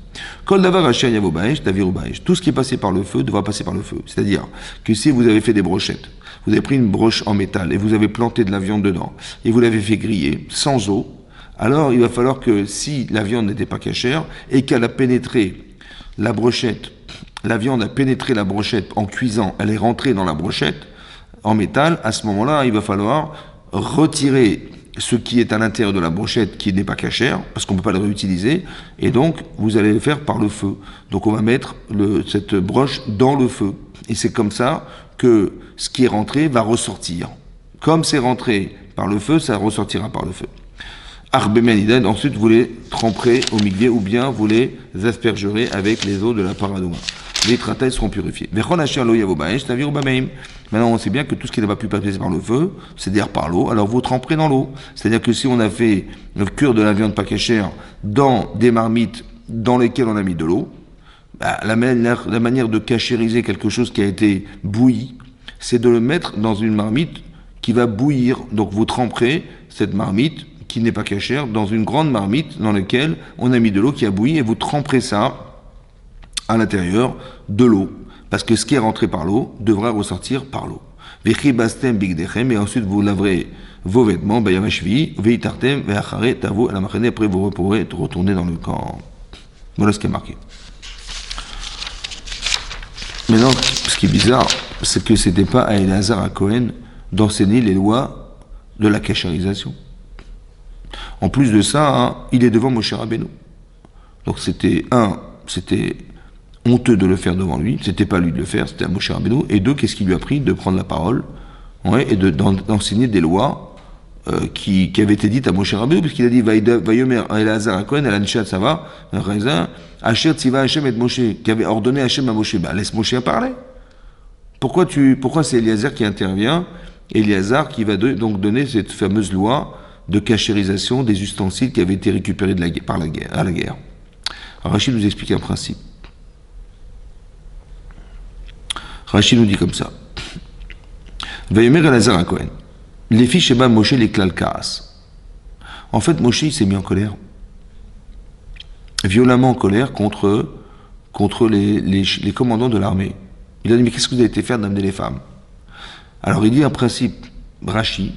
Kol davar asher yavo ba'esh, taviru ba'esh. Tout ce qui est passé par le feu devra passer par le feu. C'est-à-dire que si vous avez fait des brochettes, vous avez pris une broche en métal et vous avez planté de la viande dedans et vous l'avez fait griller sans eau, alors il va falloir que si la viande n'était pas cachère et qu'elle a pénétré la brochette, la viande a pénétré la brochette en cuisant, elle est rentrée dans la brochette en métal, à ce moment-là, il va falloir retirer ce qui est à l'intérieur de la brochette qui n'est pas cachère, parce qu'on ne peut pas le réutiliser, et donc vous allez le faire par le feu. Donc on va mettre cette broche dans le feu. Et c'est comme ça que ce qui est rentré va ressortir. Comme c'est rentré par le feu, ça ressortira par le feu. Arbemeniden, ensuite vous les tremperez au migvé ou bien vous les aspergerez avec les eaux de la paradouma. Les tratailles seront purifiés. Maintenant on sait bien que tout ce qui n'a pas pu passer par le feu, c'est-à-dire par l'eau, alors vous tremperez dans l'eau. C'est-à-dire que si on a fait le cuire de la viande pas cachère dans des marmites dans lesquelles on a mis de l'eau, la manière de cachériser quelque chose qui a été bouilli, c'est de le mettre dans une marmite qui va bouillir. Donc vous tremperez cette marmite qui n'est pas cachère dans une grande marmite dans laquelle on a mis de l'eau qui a bouilli et vous tremperez ça à l'intérieur de l'eau. Parce que ce qui est rentré par l'eau devra ressortir par l'eau. Et ensuite vous laverez vos vêtements, après vous pourrez retourner dans le camp. Voilà ce qui est marqué. Maintenant, ce qui est bizarre, c'est que c'était pas à Elazar à Cohen d'enseigner les lois de la kashérisation. En plus de ça, il est devant Moshe Rabbeinu. Donc c'était honteux de le faire devant lui, c'était pas lui de le faire, c'était à Moshe Rabbeinu. Et deux, qu'est-ce qui lui a pris de prendre la parole, et d'enseigner des lois qui avaient été dites à Moshe Rabbeinu, puisqu'il a dit Vayomer Elazar à Cohen, Alanshat Sava, Asher Tziva Hashem et Moshe, qui avait ordonné Hashem à Moshe. Laisse Moshe parler. Pourquoi c'est Eliezer qui intervient, Eliezer qui va donc donner cette fameuse loi de kashérisation des ustensiles qui avaient été récupérés à la guerre. Alors, Rachid nous explique un principe. Rachid nous dit comme ça. Vayomer Elazar à Cohen. Les filles Sheba Moshe les klal kaas. En fait, Moshe, il s'est mis en colère. Violemment en colère contre les commandants de l'armée. Il a dit, mais qu'est-ce que vous avez été faire d'amener les femmes? Alors il dit un principe, Rashi,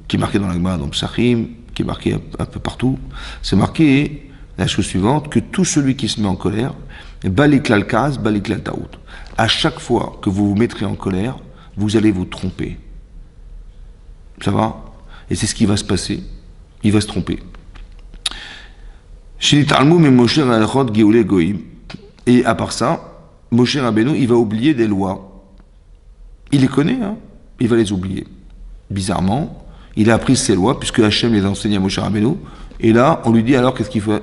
qui est marqué dans la Gemara, dans Psachim, qui est marqué un peu partout, c'est marqué la chose suivante, que tout celui qui se met en colère, baliklal kaz, baliklal taout. À chaque fois que vous vous mettrez en colère, vous allez vous tromper. Ça va? Et c'est ce qui va se passer. Il va se tromper. Et à part ça, Moshe Rabbeinu, il va oublier des lois. Il les connaît, hein? Il va les oublier. Bizarrement, il a appris ces lois, puisque Hachem les a enseignées à Moshe Rabbeinu, et là, on lui dit alors qu'est-ce qu'il faut?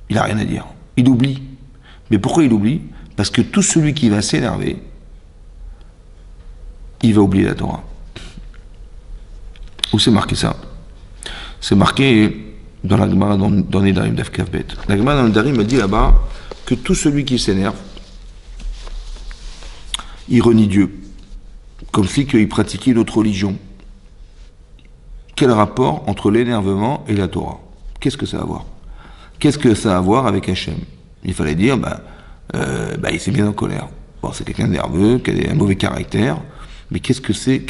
Il n'a rien à dire. Il oublie. Mais pourquoi il oublie? Parce que tout celui qui va s'énerver, il va oublier la Torah. Où c'est marqué ça? C'est marqué dans la Gemara dans Nedarim d'Af Kavbet. La Gemara dans le Nedarim me dit là-bas que tout celui qui s'énerve, il renie Dieu, comme si il pratiquait une autre religion. Quel rapport entre l'énervement et la Torah? Qu'est-ce que ça a à voir? Qu'est-ce que ça a à voir avec Hachem? Il fallait dire, il s'est mis en colère. Bon, c'est quelqu'un de nerveux, qui a un mauvais caractère, mais qu'est-ce que c'est?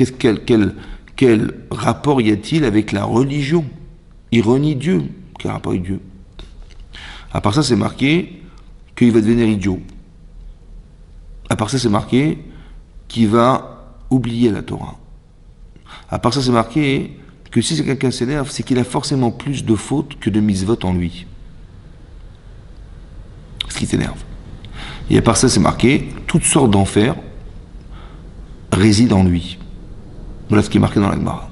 Quel rapport y a-t-il avec la religion? Il renie Dieu. Quel rapport avec Dieu? À part ça, c'est marqué qu'il va devenir idiot. À part ça, c'est marqué qu'il va oublier la Torah. À part ça, c'est marqué que si quelqu'un s'énerve, c'est qu'il a forcément plus de fautes que de mitzvot en lui. Ce qui s'énerve. Et à part ça, c'est marqué toutes sortes d'enfers résident en lui. Voilà ce qui est marqué dans la Gemara.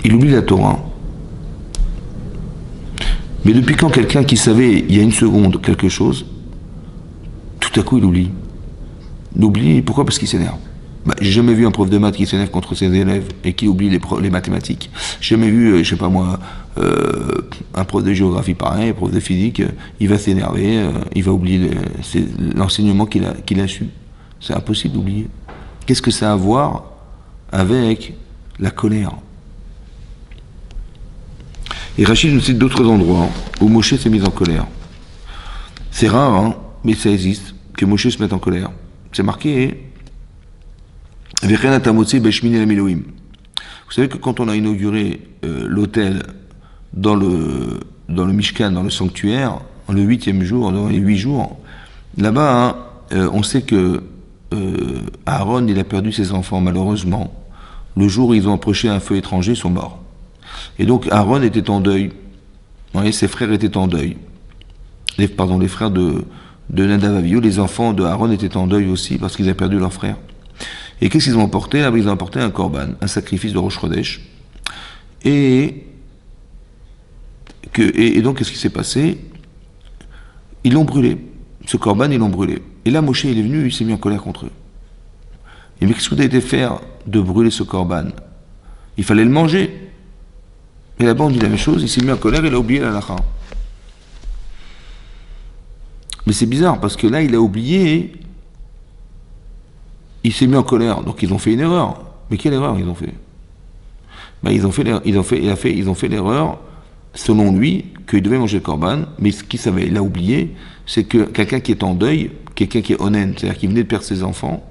Il oublie la Torah. Mais depuis quand quelqu'un qui savait il y a une seconde quelque chose, tout à coup il oublie. Il oublie, pourquoi? Parce qu'il s'énerve. J'ai jamais vu un prof de maths qui s'énerve contre ses élèves et qui oublie les mathématiques. J'ai jamais vu, je sais pas moi, un prof de géographie pareil, un prof de physique, il va s'énerver, il va oublier l'enseignement qu'il a su. C'est impossible d'oublier. Qu'est-ce que ça a à voir avec la colère? Et Rachid nous cite d'autres endroits où Moshe s'est mis en colère. C'est rare, hein, mais ça existe, que Moshe se mette en colère. C'est marqué. Vous savez que quand on a inauguré l'autel dans le Mishkan, dans le sanctuaire, le 8e jour, dans les 8 jours, là-bas, hein, on sait que Aaron, il a perdu ses enfants, malheureusement. Le jour où ils ont approché un feu étranger, ils sont morts. Et donc Aaron était en deuil. Ouais, ses frères étaient en deuil. Les frères de Nadav Avihu, les enfants de Aaron étaient en deuil aussi parce qu'ils avaient perdu leur frère. Et qu'est-ce qu'ils ont emporté? Là, ils ont emporté un korban, un sacrifice de Rosh Chodesh. Et donc, qu'est-ce qui s'est passé? Ils l'ont brûlé. Ce korban, ils l'ont brûlé. Et là, Moshe, il est venu, il s'est mis en colère contre eux. Et mais qu'est-ce que vous avez été faire de brûler ce korban? Il fallait le manger. Et là-bas, on dit la même chose, il s'est mis en colère, il a oublié la halakha. Mais c'est bizarre, parce que là, il a oublié, il s'est mis en colère, donc ils ont fait une erreur. Mais quelle erreur ils ont fait? Ils ont fait l'erreur, selon lui, qu'il devait manger le korban, mais ce qu'il savait, il a oublié, c'est que quelqu'un qui est en deuil, quelqu'un qui est onen, c'est-à-dire qui venait de perdre ses enfants,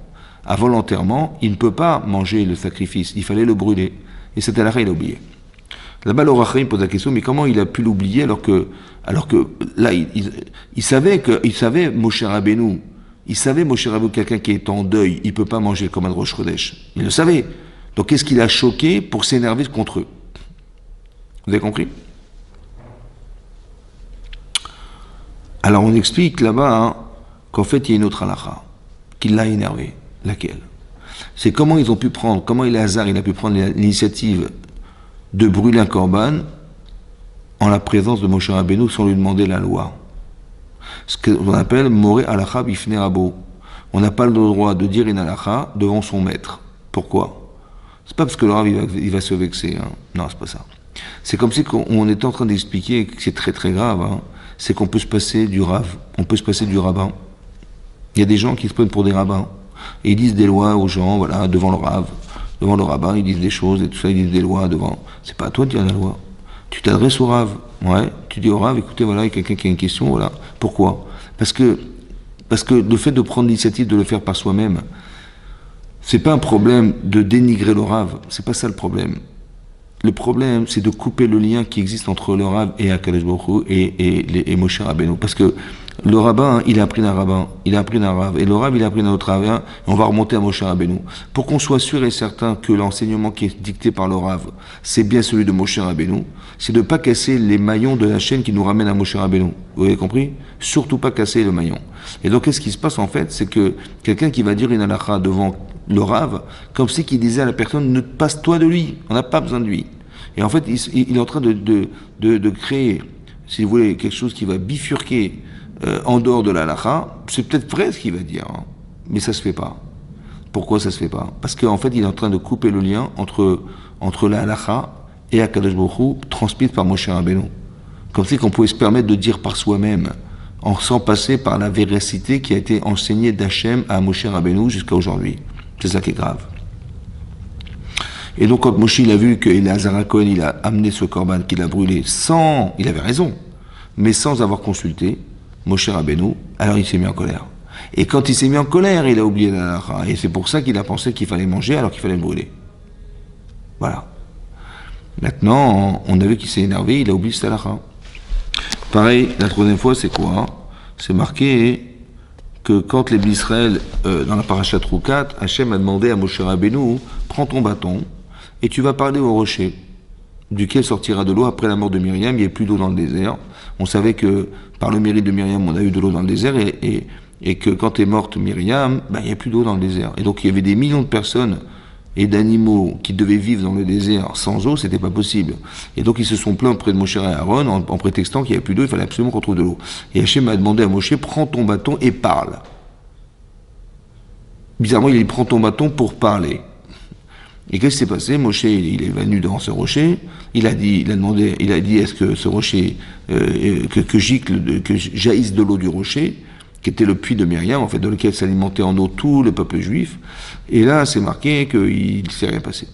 avant l'enterrement, il ne peut pas manger le sacrifice, il fallait le brûler. Et cette halakha, il a oublié. Là-bas, l'Or HaChaim pose la question, mais comment il a pu l'oublier alors que là, il savait Moshe Rabbeinu, quelqu'un qui est en deuil, il ne peut pas manger le korban de Rosh Chodesh. Il le savait. Donc qu'est-ce qu'il a choqué pour s'énerver contre eux? Vous avez compris? Alors on explique là-bas hein, qu'en fait il y a une autre halakha qui l'a énervé. Laquelle? C'est comment ils ont pu prendre, comment Elazar il a pu prendre l'initiative de brûler un korban en la présence de Moshe Rabbeinu sans lui demander la loi. Ce qu'on appelle Moré halakha bifnei rabo. On n'a pas le droit de dire une halakha devant son maître. Pourquoi? C'est pas parce que le rav il va se vexer. Hein. Non, c'est pas ça. C'est comme si on était en train d'expliquer que c'est très très grave. Hein. C'est qu'on peut se passer du rav, on peut se passer du rabbin. Il y a des gens qui se prennent pour des rabbins et ils disent des lois aux gens, voilà, devant le rav. devant le rabbin, ils disent des choses et tout ça, ils disent des lois devant. C'est pas à toi de dire la loi. Tu t'adresses au Rav. Ouais, tu dis au Rav, écoutez, voilà, il y a quelqu'un qui a une question, voilà. Pourquoi? Parce que le fait de prendre l'initiative de le faire par soi-même, c'est pas un problème de dénigrer le Rav, c'est pas ça le problème. Le problème, c'est de couper le lien qui existe entre le Rav et Akadosh Baruch Hu et Moshe Rabbeinu. Parce que le rabbin, il a appris d'un rabbin, il a appris d'un Rav, et le Rav, il a appris d'un autre rabbin, et on va remonter à Moshe Rabbeinu. Pour qu'on soit sûr et certain que l'enseignement qui est dicté par le Rav, c'est bien celui de Moshe Rabbeinu, c'est de ne pas casser les maillons de la chaîne qui nous ramène à Moshe Rabbeinu. Vous avez compris? Surtout pas casser le maillon. Et donc, qu'est-ce qui se passe en fait? C'est que quelqu'un qui va dire une halakha devant le Rav, comme si qu'il disait à la personne, ne passe-toi de lui, on n'a pas besoin de lui. Et en fait, il est en train de créer, si vous voulez, quelque chose qui va bifurquer en dehors de la halakha. C'est peut-être vrai ce qu'il va dire, hein, mais ça se fait pas. Pourquoi ça se fait pas? Parce qu'en fait, il est en train de couper le lien entre la halakha et Akadosh Baruch Hu, transmise par Moshe Rabbeinu. Comme si qu'on pouvait se permettre de dire par soi-même, sans passer par la véracité qui a été enseignée d'Hachem à Moshe Rabbeinu jusqu'à aujourd'hui. C'est ça qui est grave. Et donc quand Moshe il a vu que Eleazar HaKohen il a amené ce korban qu'il a brûlé sans, il avait raison, mais sans avoir consulté Moshe Rabbeinu, alors il s'est mis en colère. Et quand il s'est mis en colère, il a oublié la halakha. Et c'est pour ça qu'il a pensé qu'il fallait manger alors qu'il fallait le brûler. Voilà. Maintenant, on a vu qu'il s'est énervé, il a oublié cette halakha. Pareil, la troisième fois, c'est quoi? C'est marqué que quand les Israël, dans la parashat Roukat, Hachem a demandé à Moshe Rabbeinu, prends ton bâton et tu vas parler au rocher, duquel sortira de l'eau après la mort de Myriam. Il n'y avait plus d'eau dans le désert. On savait que par le mérite de Myriam, on a eu de l'eau dans le désert et que quand est morte Myriam, ben, il n'y a plus d'eau dans le désert. Et donc il y avait des millions de personnes et d'animaux qui devaient vivre dans le désert sans eau, c'était pas possible. Et donc ils se sont plaints auprès de Moshe et Aaron en prétextant qu'il n'y avait plus d'eau, il fallait absolument qu'on trouve de l'eau. Et Hachem a demandé à Moshe, prends ton bâton et parle. Bizarrement, il dit, prends ton bâton pour parler. Et qu'est-ce qui s'est passé? Moshe, il est venu devant ce rocher, il a dit, est-ce que ce rocher, que jaillisse de l'eau du rocher, qui était le puits de Myriam, en fait, dans lequel s'alimentait en eau tout le peuple juif. Et là, c'est marqué qu'il ne s'est rien passé.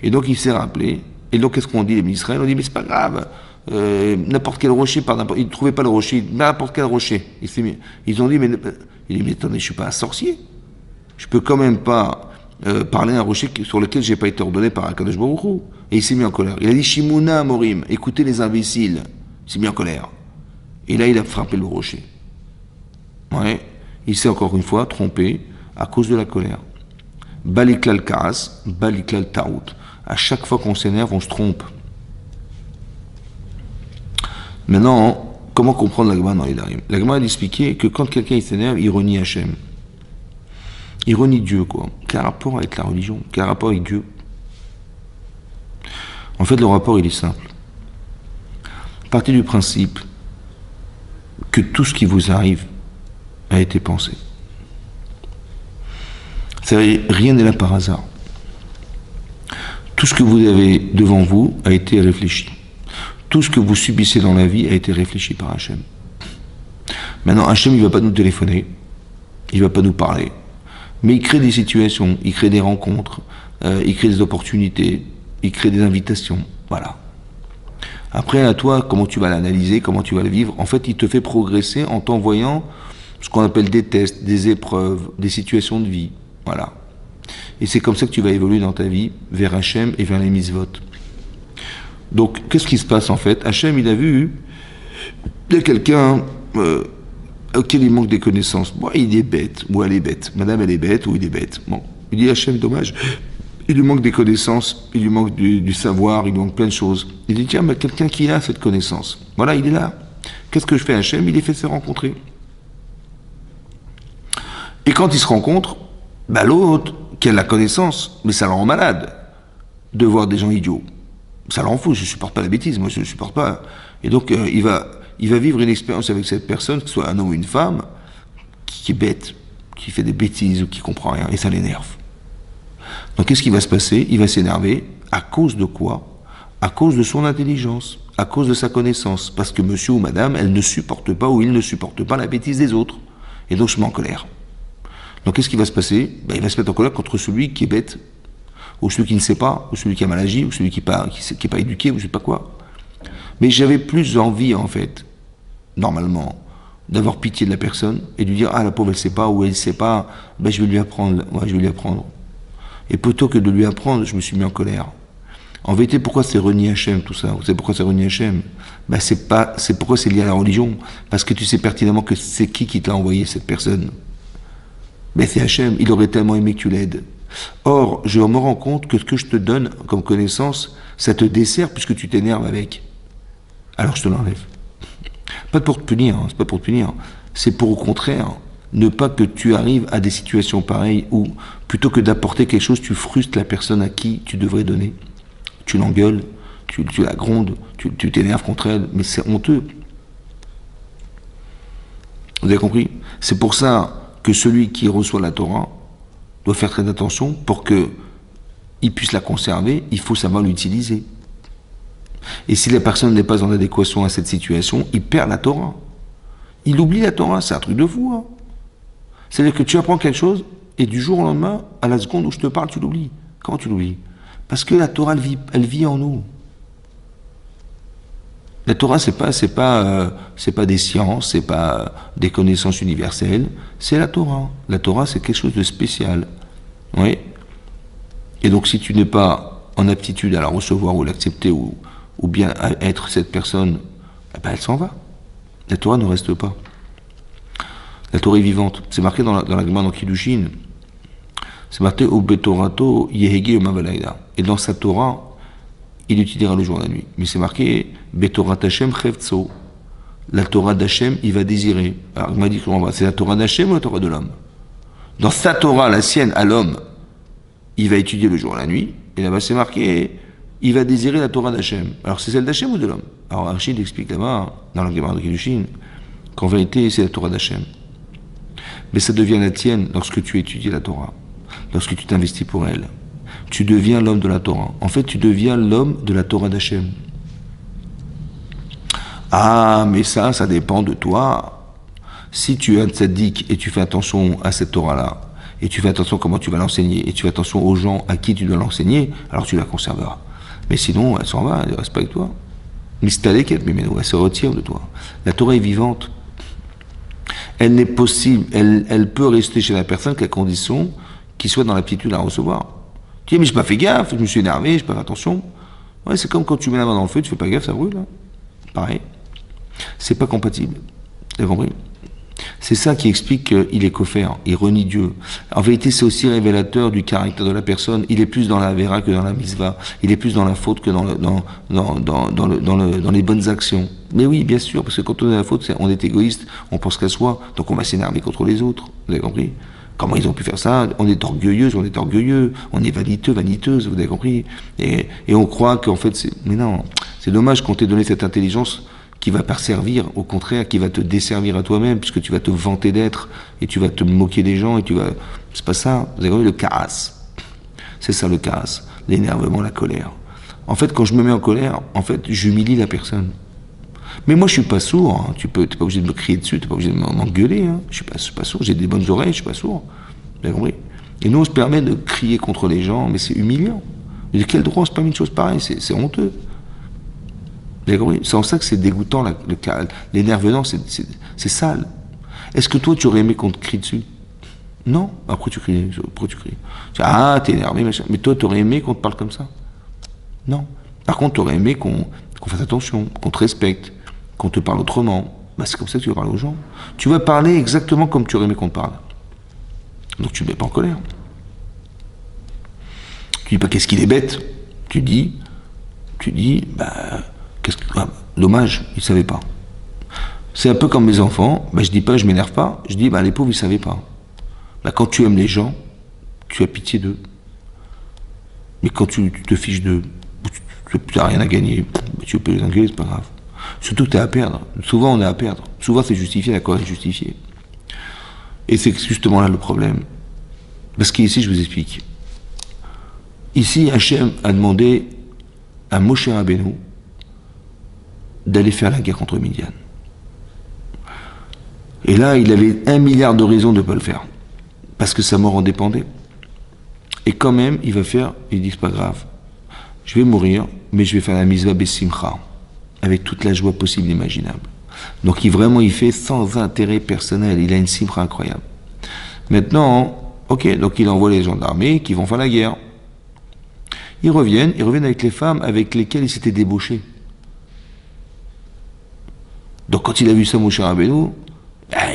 Et donc, il s'est rappelé. Et donc, qu'est-ce qu'on dit, les Israël? On dit, mais c'est pas grave. N'importe quel rocher, ils ne trouvaient pas le rocher, n'importe quel rocher. Ils ont dit, mais attendez, je ne suis pas un sorcier. Je peux quand même pas parler à un rocher sur lequel je n'ai pas été ordonné par Akadosh Baruch Hu. Et il s'est mis en colère. Il a dit, Shimuna Amorim, écoutez les imbéciles. Il s'est mis en colère. Et là, il a frappé le rocher. Ouais, il s'est encore une fois trompé à cause de la colère. Baliklal Kaas, Baliklal Taout. À chaque fois qu'on s'énerve, on se trompe. Maintenant, comment comprendre la Gemara dans les Darim? La Gemara a expliqué que quand quelqu'un s'énerve, il renie Hachem. Il renie Dieu, quoi. Quel rapport avec la religion? Quel rapport avec Dieu? En fait, le rapport, il est simple. Partez du principe que tout ce qui vous arrive a été pensé. Rien n'est là par hasard. Tout ce que vous avez devant vous a été réfléchi. Tout ce que vous subissez dans la vie a été réfléchi par Hachem. Maintenant, Hachem, il ne va pas nous téléphoner, il ne va pas nous parler, mais il crée des situations, il crée des rencontres, il crée des opportunités, il crée des invitations, voilà. Après, à toi, comment tu vas l'analyser, comment tu vas le vivre. En fait, il te fait progresser en t'envoyant ce qu'on appelle des tests, des épreuves, des situations de vie. Voilà. Et c'est comme ça que tu vas évoluer dans ta vie vers Hachem et vers les mitzvot. Donc, qu'est-ce qui se passe en fait? Hachem, il a vu, il y a quelqu'un auquel il manque des connaissances. Bon, il est bête, ou elle est bête. Madame, elle est bête, ou il est bête. Bon, il dit Hachem, dommage. Il lui manque des connaissances, il lui manque du savoir, il lui manque plein de choses. Il dit, tiens, mais quelqu'un qui a cette connaissance. Voilà, il est là. Qu'est-ce que je fais, Hachem? Il les fait se rencontrer. Et quand ils se rencontrent, bah l'autre, qui a la connaissance, mais ça le rend malade de voir des gens idiots. Ça le rend fou, je ne supporte pas la bêtise, moi je ne supporte pas. Et donc il va vivre une expérience avec cette personne, que ce soit un homme ou une femme, qui est bête, qui fait des bêtises ou qui ne comprend rien, et ça l'énerve. Donc qu'est-ce qui va se passer? Il va s'énerver. À cause de quoi? À cause de son intelligence, à cause de sa connaissance. Parce que monsieur ou madame, elle ne supporte pas ou il ne supporte pas la bêtise des autres. Et donc je me mets en colère. Donc qu'est-ce qui va se passer? Il va se mettre en colère contre celui qui est bête, ou celui qui ne sait pas, ou celui qui a mal agi, ou celui qui n'est pas éduqué, ou je sais pas quoi. Mais j'avais plus envie, en fait, normalement, d'avoir pitié de la personne et de lui dire, ah, la pauvre, elle sait pas, ou elle sait pas, ben, je vais lui apprendre. Ouais, je vais lui apprendre. Et plutôt que de lui apprendre, je me suis mis en colère. En vérité, pourquoi c'est renier Hachem, tout ça? Vous savez pourquoi c'est renier Hachem? Ben, c'est pourquoi c'est lié à la religion. Parce que tu sais pertinemment que c'est qui te l'a envoyé, cette personne. Ben, c'est Hachem. Il aurait tellement aimé que tu l'aides. Or, je me rends compte que ce que je te donne comme connaissance, ça te dessert puisque tu t'énerves avec. Alors je te l'enlève. Pas pour te punir, hein, c'est pas pour te punir. C'est pour, au contraire, ne pas que tu arrives à des situations pareilles où, plutôt que d'apporter quelque chose, tu frustres la personne à qui tu devrais donner. Tu l'engueules, tu la grondes, tu t'énerves contre elle, mais c'est honteux. Vous avez compris? C'est pour ça que celui qui reçoit la Torah doit faire très attention pour qu'il puisse la conserver, il faut savoir l'utiliser. Et si la personne n'est pas en adéquation à cette situation, il perd la Torah. Il oublie la Torah, c'est un truc de fou. Hein. C'est-à-dire que tu apprends quelque chose, et du jour au lendemain, à la seconde où je te parle, tu l'oublies. Comment tu l'oublies? Parce que la Torah, elle vit en nous. La Torah, c'est pas des sciences, c'est pas des connaissances universelles, c'est la Torah. La Torah, c'est quelque chose de spécial. Oui. Et donc, si tu n'es pas en aptitude à la recevoir ou l'accepter ou bien à être cette personne, eh ben elle s'en va. La Torah ne reste pas. La Torah est vivante. C'est marqué dans la Gemara dans Kiddushin. C'est marqué au Betorato Yehegi Omavalaïda. Et dans sa Torah, il étudiera le jour et la nuit. Mais c'est marqué Betorat Hashem Chevtso. La Torah d'Hachem, il va désirer. Alors, il m'a dit comment va. C'est la Torah d'Hachem ou la Torah de l'homme? Dans sa Torah, la sienne, à l'homme, il va étudier le jour et la nuit. Et là-bas, c'est marqué il va désirer la Torah d'Hachem. Alors, c'est celle d'Hachem ou de l'homme? Alors, Rachid explique là-bas, dans la Gemara de Kiddushin, qu'en vérité, c'est la Torah d'Hachem. Mais ça devient la tienne lorsque tu étudies la Torah, lorsque tu t'investis pour elle. Tu deviens l'homme de la Torah. En fait, tu deviens l'homme de la Torah d'Hachem. Ah, mais ça dépend de toi. Si tu es un tzaddik et tu fais attention à cette Torah-là, et tu fais attention à comment tu vas l'enseigner, et tu fais attention aux gens à qui tu dois l'enseigner, alors tu la conserveras. Mais sinon, elle s'en va, elle reste pas avec toi. Mais c'est elle se retire de toi. La Torah est vivante. Elle n'est possible, elle peut rester chez la personne qu'à condition qu'il soit dans l'aptitude à recevoir. Tu dis, mais j'ai pas fait gaffe, je me suis énervé, j'ai pas fait attention. Ouais, c'est comme quand tu mets la main dans le feu, tu fais pas gaffe, ça brûle. Hein. Pareil. C'est pas compatible. Vous avez compris? C'est ça qui explique qu'il est kofer, il renie Dieu. En vérité, c'est aussi révélateur du caractère de la personne. Il est plus dans la vera que dans la misva. Il est plus dans la faute que dans les bonnes actions. Mais oui, bien sûr, parce que quand on est dans la faute, on est égoïste, on pense qu'à soi, donc on va s'énerver contre les autres. Vous avez compris? Comment ils ont pu faire ça? On est orgueilleux, on est vaniteux, vaniteuse, vous avez compris? Et on croit qu'en fait, mais non, c'est dommage qu'on t'ait donné cette intelligence qui va pas servir, au contraire, qui va te desservir à toi-même, puisque tu vas te vanter d'être, et tu vas te moquer des gens, et tu vas... C'est pas ça. Vous avez compris, le karas. C'est ça le karas. L'énervement, la colère. En fait, quand je me mets en colère, en fait, j'humilie la personne. Mais moi, je suis pas sourd. Hein. T'es pas obligé de me crier dessus, t'es pas obligé de m'engueuler. Hein. Je suis pas sourd. J'ai des bonnes oreilles, je suis pas sourd. Vous avez compris? Et nous, on se permet de crier contre les gens, mais c'est humiliant. De quel droit on se permet une chose pareille? C'est honteux. C'est en ça que c'est dégoûtant, l'énervement, c'est sale. Est-ce que toi, tu aurais aimé qu'on te crie dessus? Non. Après, tu cries. Ah, t'es énervé, machin. Mais toi, tu aurais aimé qu'on te parle comme ça? Non. Par contre, tu aurais aimé qu'on fasse attention, qu'on te respecte, qu'on te parle autrement. Bah, c'est comme ça que tu vas parler aux gens. Tu vas parler exactement comme tu aurais aimé qu'on te parle. Donc, tu ne te mets pas en colère. Tu dis pas qu'est-ce qu'il est bête. Tu dis, bah... dommage, ils ne savaient pas. C'est un peu comme mes enfants, je dis pas, je m'énerve pas, je dis, les pauvres, ils ne savaient pas. Quand tu aimes les gens, tu as pitié d'eux. Mais quand tu te fiches d'eux, tu n'as rien à gagner, tu peux les engueuler, c'est pas grave. Surtout que tu as à perdre. Souvent, on a à perdre. Souvent, c'est justifié, la colère est justifiée. Et c'est justement là le problème. Parce qu'ici, je vous explique. Ici, Hachem a demandé à Moshe Rabbeinu d'aller faire la guerre contre Midian. Et là, il avait 1 milliard de raisons de ne pas le faire. Parce que sa mort en dépendait. Et quand même, il dit c'est pas grave, je vais mourir, mais je vais faire la mitzvah besimcha, avec toute la joie possible et imaginable. Donc il fait sans intérêt personnel, il a une simcha incroyable. Maintenant, ok, donc il envoie les gens de l'armée qui vont faire la guerre. Ils reviennent avec les femmes avec lesquelles il s'était débauché. Donc quand il a vu ça, Moshe Rabbeinu,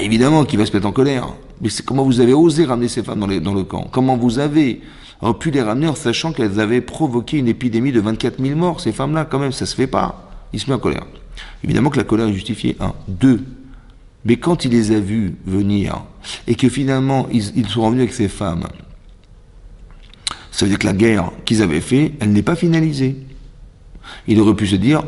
évidemment qu'il va se mettre en colère. Mais comment vous avez osé ramener ces femmes dans le camp? Comment vous avez pu les ramener en sachant qu'elles avaient provoqué une épidémie de 24 000 morts? Ces femmes-là, quand même, ça se fait pas. Il se met en colère. Évidemment que la colère est justifiée. 1. 2. Mais quand il les a vus venir, et que finalement, ils sont revenus avec ces femmes, ça veut dire que la guerre qu'ils avaient faite, elle n'est pas finalisée. Il aurait pu se dire,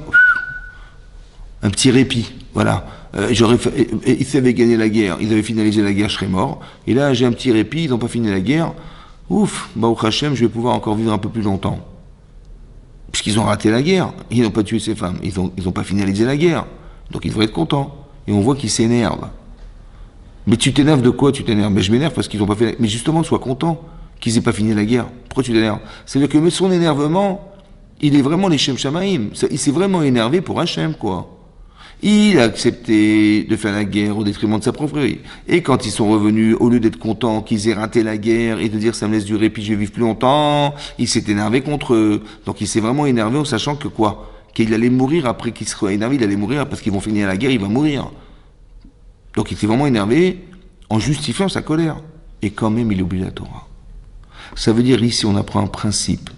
un petit répit, voilà. Ils savaient gagner la guerre, ils avaient finalisé la guerre, je serais mort. Et là, j'ai un petit répit, ils n'ont pas fini la guerre. Ouf, Baruch Hashem, je vais pouvoir encore vivre un peu plus longtemps. Puisqu'ils ont raté la guerre, ils n'ont pas tué ces femmes, ils ont pas finalisé la guerre. Donc ils devraient être contents. Et on voit qu'ils s'énervent. Mais tu t'énerves de quoi tu t'énerves? Mais je m'énerve parce qu'ils n'ont pas fait. Mais justement, sois content qu'ils n'aient pas fini la guerre. Pourquoi tu t'énerves? C'est-à-dire que son énervement, il est vraiment les Shem Shamaïm. Il s'est vraiment énervé pour Hachem, quoi. Il a accepté de faire la guerre au détriment de sa propre vie. Et quand ils sont revenus, au lieu d'être contents qu'ils aient raté la guerre et de dire ça me laisse du répit, je vais vivre plus longtemps, il s'est énervé contre eux. Donc il s'est vraiment énervé en sachant que quoi? Qu'il allait mourir après qu'il se soit énervé, il allait mourir parce qu'ils vont finir la guerre, il va mourir. Donc il s'est vraiment énervé en justifiant sa colère. Et quand même il oublie la Torah. Ça veut dire ici on apprend un principe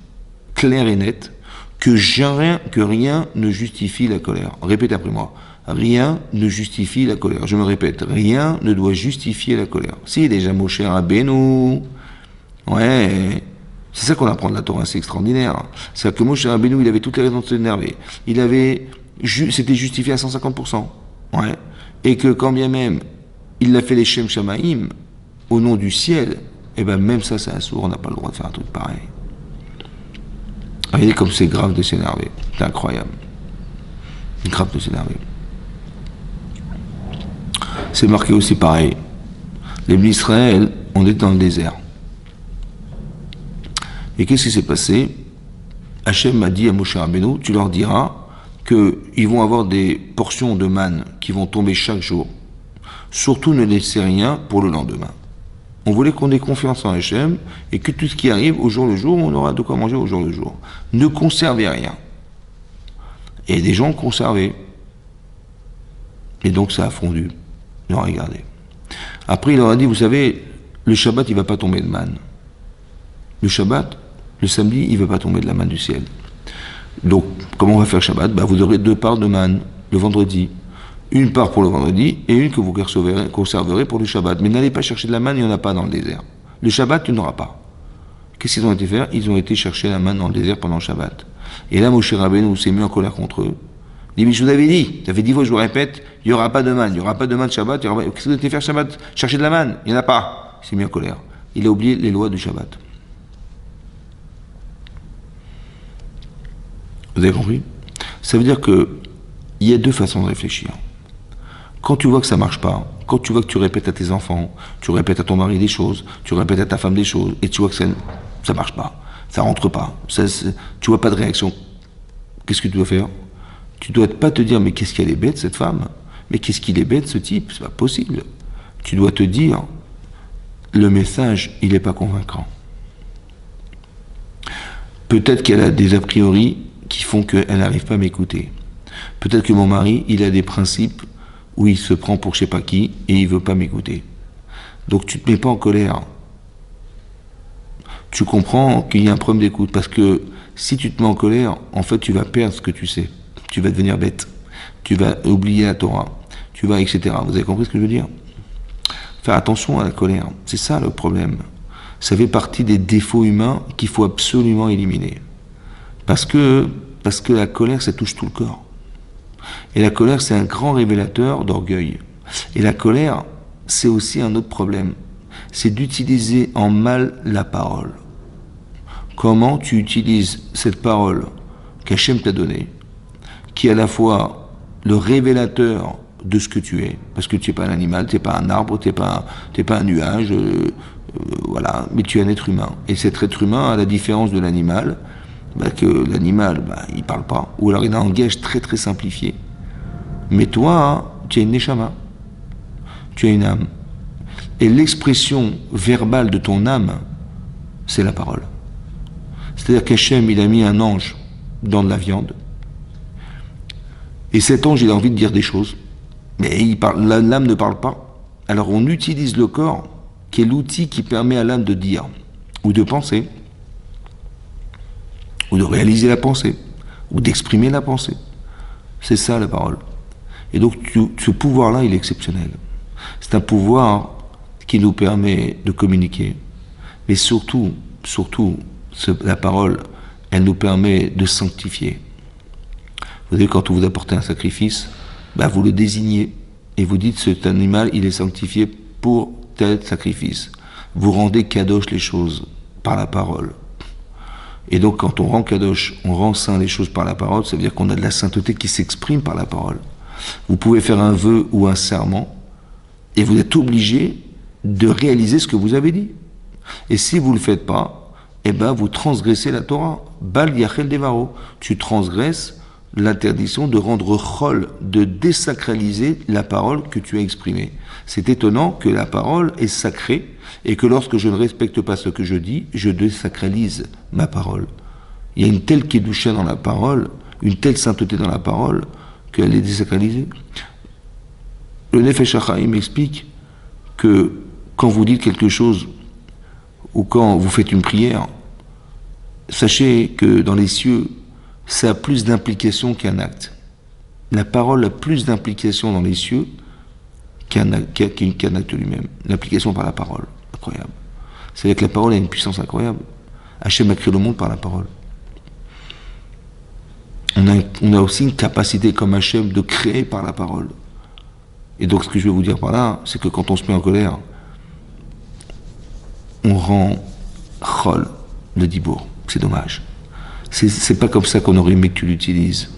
clair et net que rien ne justifie la colère. Répète après moi. Rien ne justifie la colère. Je me répète, rien ne doit justifier la colère. Si déjà Moshe Rabbeinu, ouais, c'est ça qu'on apprend de la Torah, c'est extraordinaire. C'est-à-dire que Moshe Rabbeinu, il avait toutes les raisons de s'énerver. C'était justifié à 150%. Ouais. Et que quand bien même, il l'a fait les Shem Shamaïm, au nom du ciel, et ben même ça, c'est assourd, on n'a pas le droit de faire un truc pareil. Regardez comme c'est grave de s'énerver. C'est incroyable. C'est grave de s'énerver. C'est marqué aussi pareil. Les Bnei Israël, on est dans le désert. Et qu'est-ce qui s'est passé? Hachem m'a dit à Moshe Rabbeinu, tu leur diras qu'ils vont avoir des portions de manne qui vont tomber chaque jour. Surtout ne laissez rien pour le lendemain. On voulait qu'on ait confiance en Hachem et que tout ce qui arrive au jour le jour, on aura de quoi manger au jour le jour. Ne conservez rien. Et des gens ont conservé. Et donc ça a fondu. Ils ont regardé. Après, il leur a dit, vous savez, le Shabbat, il ne va pas tomber de manne. Le Shabbat, le samedi, il ne va pas tomber de la manne du ciel. Donc, comment on va faire Shabbat? Vous aurez 2 parts de manne le vendredi. Une part pour le vendredi et une que vous conserverez pour le Shabbat. Mais n'allez pas chercher de la manne, il n'y en a pas dans le désert. Le Shabbat, tu n'auras pas. Qu'est-ce qu'ils ont été faire? Ils ont été chercher la manne dans le désert pendant le Shabbat. Et là, Moshe Rabbeinu s'est mis en colère contre eux. Il dit, mais je vous avais dit, ça fait 10 fois que je vous répète, il n'y aura pas de manne, il n'y aura pas de manne Shabbat. Qu'est-ce que vous avez été faire Shabbat? Chercher de la manne? Il n'y en a pas. Il s'est mis en colère. Il a oublié les lois du Shabbat. Vous avez compris? Ça veut dire qu'il y a 2 façons de réfléchir. Quand tu vois que ça ne marche pas, quand tu vois que tu répètes à tes enfants, tu répètes à ton mari des choses, tu répètes à ta femme des choses, et tu vois que ça ne marche pas, ça ne rentre pas, tu vois pas de réaction, qu'est-ce que tu dois faire? Tu dois pas te dire, mais qu'est-ce qu'elle est bête cette femme? Mais qu'est-ce qu'il est bête ce type? C'est pas possible. Tu dois te dire, le message, il n'est pas convaincant. Peut-être qu'elle a des a priori qui font qu'elle n'arrive pas à m'écouter. Peut-être que mon mari, il a des principes où il se prend pour je sais pas qui et il veut pas m'écouter. Donc tu te mets pas en colère. Tu comprends qu'il y a un problème d'écoute parce que si tu te mets en colère, en fait tu vas perdre ce que tu sais. Tu vas devenir bête. Tu vas oublier la Torah. Tu vas, etc. Vous avez compris ce que je veux dire? Faire attention à la colère. C'est ça le problème. Ça fait partie des défauts humains qu'il faut absolument éliminer. Parce que la colère, ça touche tout le corps. Et la colère, c'est un grand révélateur d'orgueil. Et la colère, c'est aussi un autre problème. C'est d'utiliser en mal la parole. Comment tu utilises cette parole qu'Hachem t'a donnée, qui est à la fois le révélateur de ce que tu es. Parce que tu n'es pas un animal, tu n'es pas un arbre, tu n'es pas un nuage, voilà, mais tu es un être humain. Et cet être humain, à la différence de l'animal, que l'animal, il parle pas, ou alors il a un langage très très simplifié. Mais toi, tu as une neshama, tu as une âme. Et l'expression verbale de ton âme, c'est la parole. C'est-à-dire qu'Hachem, il a mis un ange dans de la viande, et cet ange, il a envie de dire des choses, mais l'âme ne parle pas. Alors on utilise le corps, qui est l'outil qui permet à l'âme de dire, ou de penser, ou de réaliser la pensée, ou d'exprimer la pensée. C'est ça la parole. Et donc ce pouvoir-là, il est exceptionnel. C'est un pouvoir qui nous permet de communiquer, mais surtout, la parole, elle nous permet de sanctifier. Vous savez, quand vous apportez un sacrifice, vous le désignez, et vous dites, cet animal, il est sanctifié pour tel sacrifice. Vous rendez kadosh les choses par la parole. Et donc, quand on rend kadosh, on rend saint les choses par la parole, ça veut dire qu'on a de la sainteté qui s'exprime par la parole. Vous pouvez faire un vœu ou un serment, et vous êtes obligé de réaliser ce que vous avez dit. Et si vous ne le faites pas, vous transgressez la Torah. Bal yachel devaro. Tu transgresses l'interdiction de rendre chol, de désacraliser la parole que tu as exprimée. C'est étonnant que la parole est sacrée et que lorsque je ne respecte pas ce que je dis, je désacralise ma parole. Il y a une telle kedusha dans la parole, une telle sainteté dans la parole, qu'elle est désacralisée. Le Nefesh HaChaim explique que quand vous dites quelque chose ou quand vous faites une prière, sachez que dans les cieux, ça a plus d'implication qu'un acte. La parole a plus d'implication dans les cieux qu'un acte lui-même. L'implication par la parole, incroyable. C'est-à-dire que la parole a une puissance incroyable. Hachem a créé le monde par la parole. On a aussi une capacité comme Hachem de créer par la parole. Et donc ce que je vais vous dire par là, c'est que quand on se met en colère, on rend chol le dibour. C'est dommage. C'est pas comme ça qu'on aurait aimé que tu l'utilises.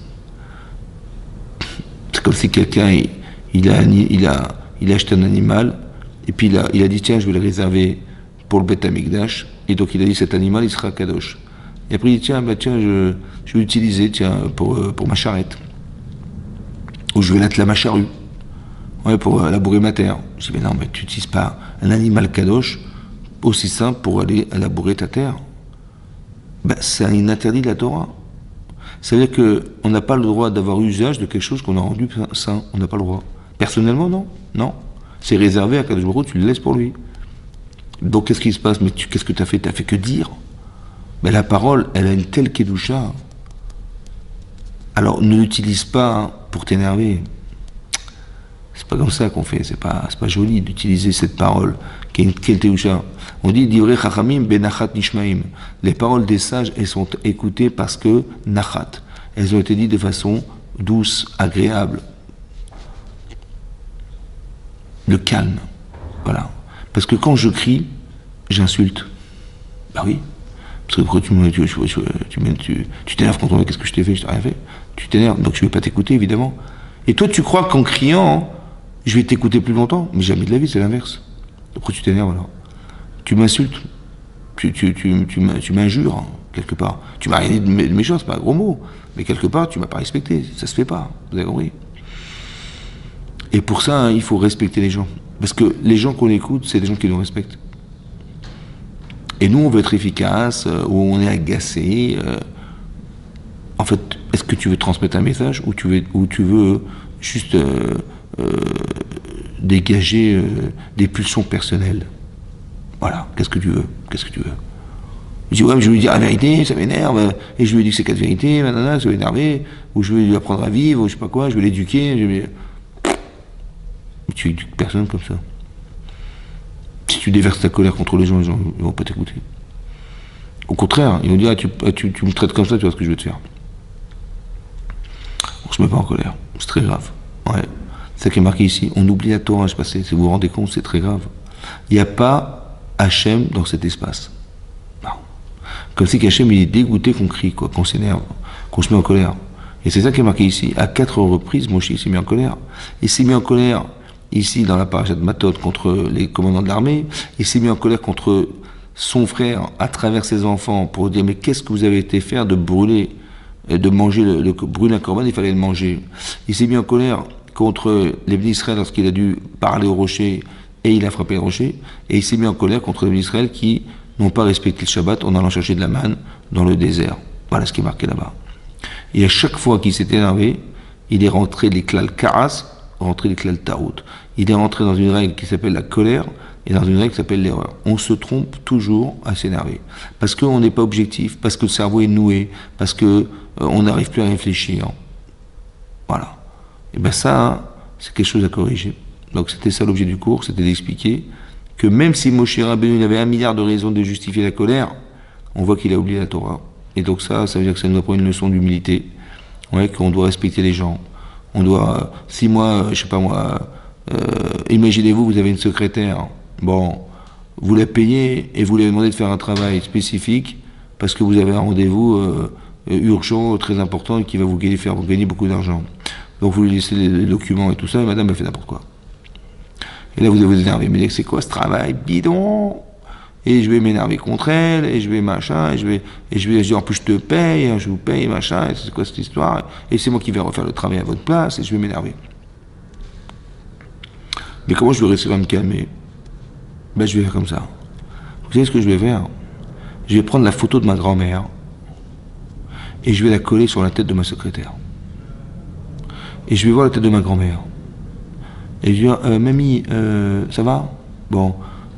C'est comme si quelqu'un il a acheté un animal et puis il a dit tiens je vais le réserver pour le Beth Amikdash et donc il a dit cet animal il sera kadosh. Et après il dit tiens je vais l'utiliser pour ma charrette ou je vais l'atteler à ma charrue pour labourer ma terre. Je dis mais non mais tu n'utilises pas un animal kadosh aussi simple pour aller labourer ta terre. C'est un interdit de la Torah. Ça veut dire qu'on n'a pas le droit d'avoir usage de quelque chose qu'on a rendu saint. On n'a pas le droit. Personnellement, non. Non. C'est réservé à Kadosh Baruch Hu, tu le laisses pour lui. Donc qu'est-ce qui se passe? Mais qu'est-ce que tu as fait? Tu n'as fait que dire. La parole, elle a une telle kedusha. Alors ne l'utilise pas pour t'énerver. C'est pas comme ça qu'on fait. C'est pas joli d'utiliser cette parole qui est une kedusha. On dit divrei chachamim benachat nishmaim. Les paroles des sages, elles sont écoutées parce que nachat. Elles ont été dites de façon douce, agréable. Le calme. Voilà. Parce que quand je crie, j'insulte. Oui. Parce que pourquoi tu t'énerves contre moi? Qu'est-ce que je t'ai fait? Je t'ai rien fait. Tu t'énerves, donc je ne vais pas t'écouter, évidemment. Et toi, tu crois qu'en criant, je vais t'écouter plus longtemps? Mais jamais de la vie, c'est l'inverse. Pourquoi tu t'énerves alors? Tu m'insultes, tu m'injures, quelque part. Tu m'as rien dit de méchant, c'est pas un gros mot, mais quelque part, tu m'as pas respecté, ça se fait pas, vous avez compris. Et pour ça, il faut respecter les gens. Parce que les gens qu'on écoute, c'est des gens qui nous respectent. Et nous, on veut être efficace, ou on est agacé. En fait, est-ce que tu veux transmettre un message, ou tu veux juste dégager des pulsions personnelles? Voilà, qu'est-ce que tu veux? Je dis, ouais, mais je vais lui dire la vérité, ça m'énerve, et je lui dis que c'est quatre vérités, ça va l'énerver, ou je vais lui apprendre à vivre, ou je sais pas quoi, je vais l'éduquer, Mais tu éduques personne comme ça. Si tu déverses ta colère contre les gens ils vont pas t'écouter. Au contraire, ils vont dire, tu me traites comme ça, tu vois ce que je vais te faire. On se met pas en colère, c'est très grave. Ouais. C'est ça qui est marqué ici, on oublie la Torah, si vous vous rendez compte, c'est très grave. Il n'y a pas Hachem dans cet espace. Non. Comme si qu'Hachem il est dégoûté qu'on crie, qu'on s'énerve, qu'on se met en colère. Et c'est ça qui est marqué ici. À 4 reprises, Moshe s'est mis en colère. Il s'est mis en colère ici dans la paracha de Matot contre les commandants de l'armée. Il s'est mis en colère contre son frère à travers ses enfants pour dire mais qu'est-ce que vous avez été faire de brûler, de manger, brûler un corban, il fallait le manger. Il s'est mis en colère contre les bénis d'Israël lorsqu'il a dû parler au rocher et il a frappé le rocher. Et il s'est mis en colère contre les bénis d'Israël qui n'ont pas respecté le Shabbat en allant chercher de la manne dans le désert. Voilà ce qui est marqué là-bas. Et à chaque fois qu'il s'est énervé, il est rentré l'éclal karas, rentré l'éclal tarot. Il est rentré dans une règle qui s'appelle la colère et dans une règle qui s'appelle l'erreur. On se trompe toujours à s'énerver. Parce qu'on n'est pas objectif, parce que le cerveau est noué, parce que on n'arrive plus à réfléchir. Voilà. Et bien ça, c'est quelque chose à corriger. Donc c'était ça l'objet du cours, c'était d'expliquer que même si Moshe Rabbeinu avait 1 milliard de raisons de justifier la colère, on voit qu'il a oublié la Torah. Et donc ça veut dire que ça nous apprend une leçon d'humilité, ouais, qu'on doit respecter les gens. On doit, si moi, je sais pas moi, imaginez-vous, vous avez une secrétaire, bon, vous la payez et vous lui demandez de faire un travail spécifique parce que vous avez un rendez-vous urgent, très important et qui va vous faire gagner beaucoup d'argent. Donc vous lui laissez les documents et tout ça, et madame elle fait n'importe quoi. Et là vous allez vous énerver, mais c'est quoi ce travail bidon? Et je vais m'énerver contre elle, et je vais machin, et je vais dire en plus je te paye, je vous paye, machin, et c'est quoi cette histoire? Et c'est moi qui vais refaire le travail à votre place, et je vais m'énerver. Mais comment je vais réussir à me calmer? Ben je vais faire comme ça. Vous savez ce que je vais faire? Je vais prendre la photo de ma grand-mère, et je vais la coller sur la tête de ma secrétaire. Et je vais voir la tête de ma grand-mère. Et je vais dire, mamie, ça va? Bon.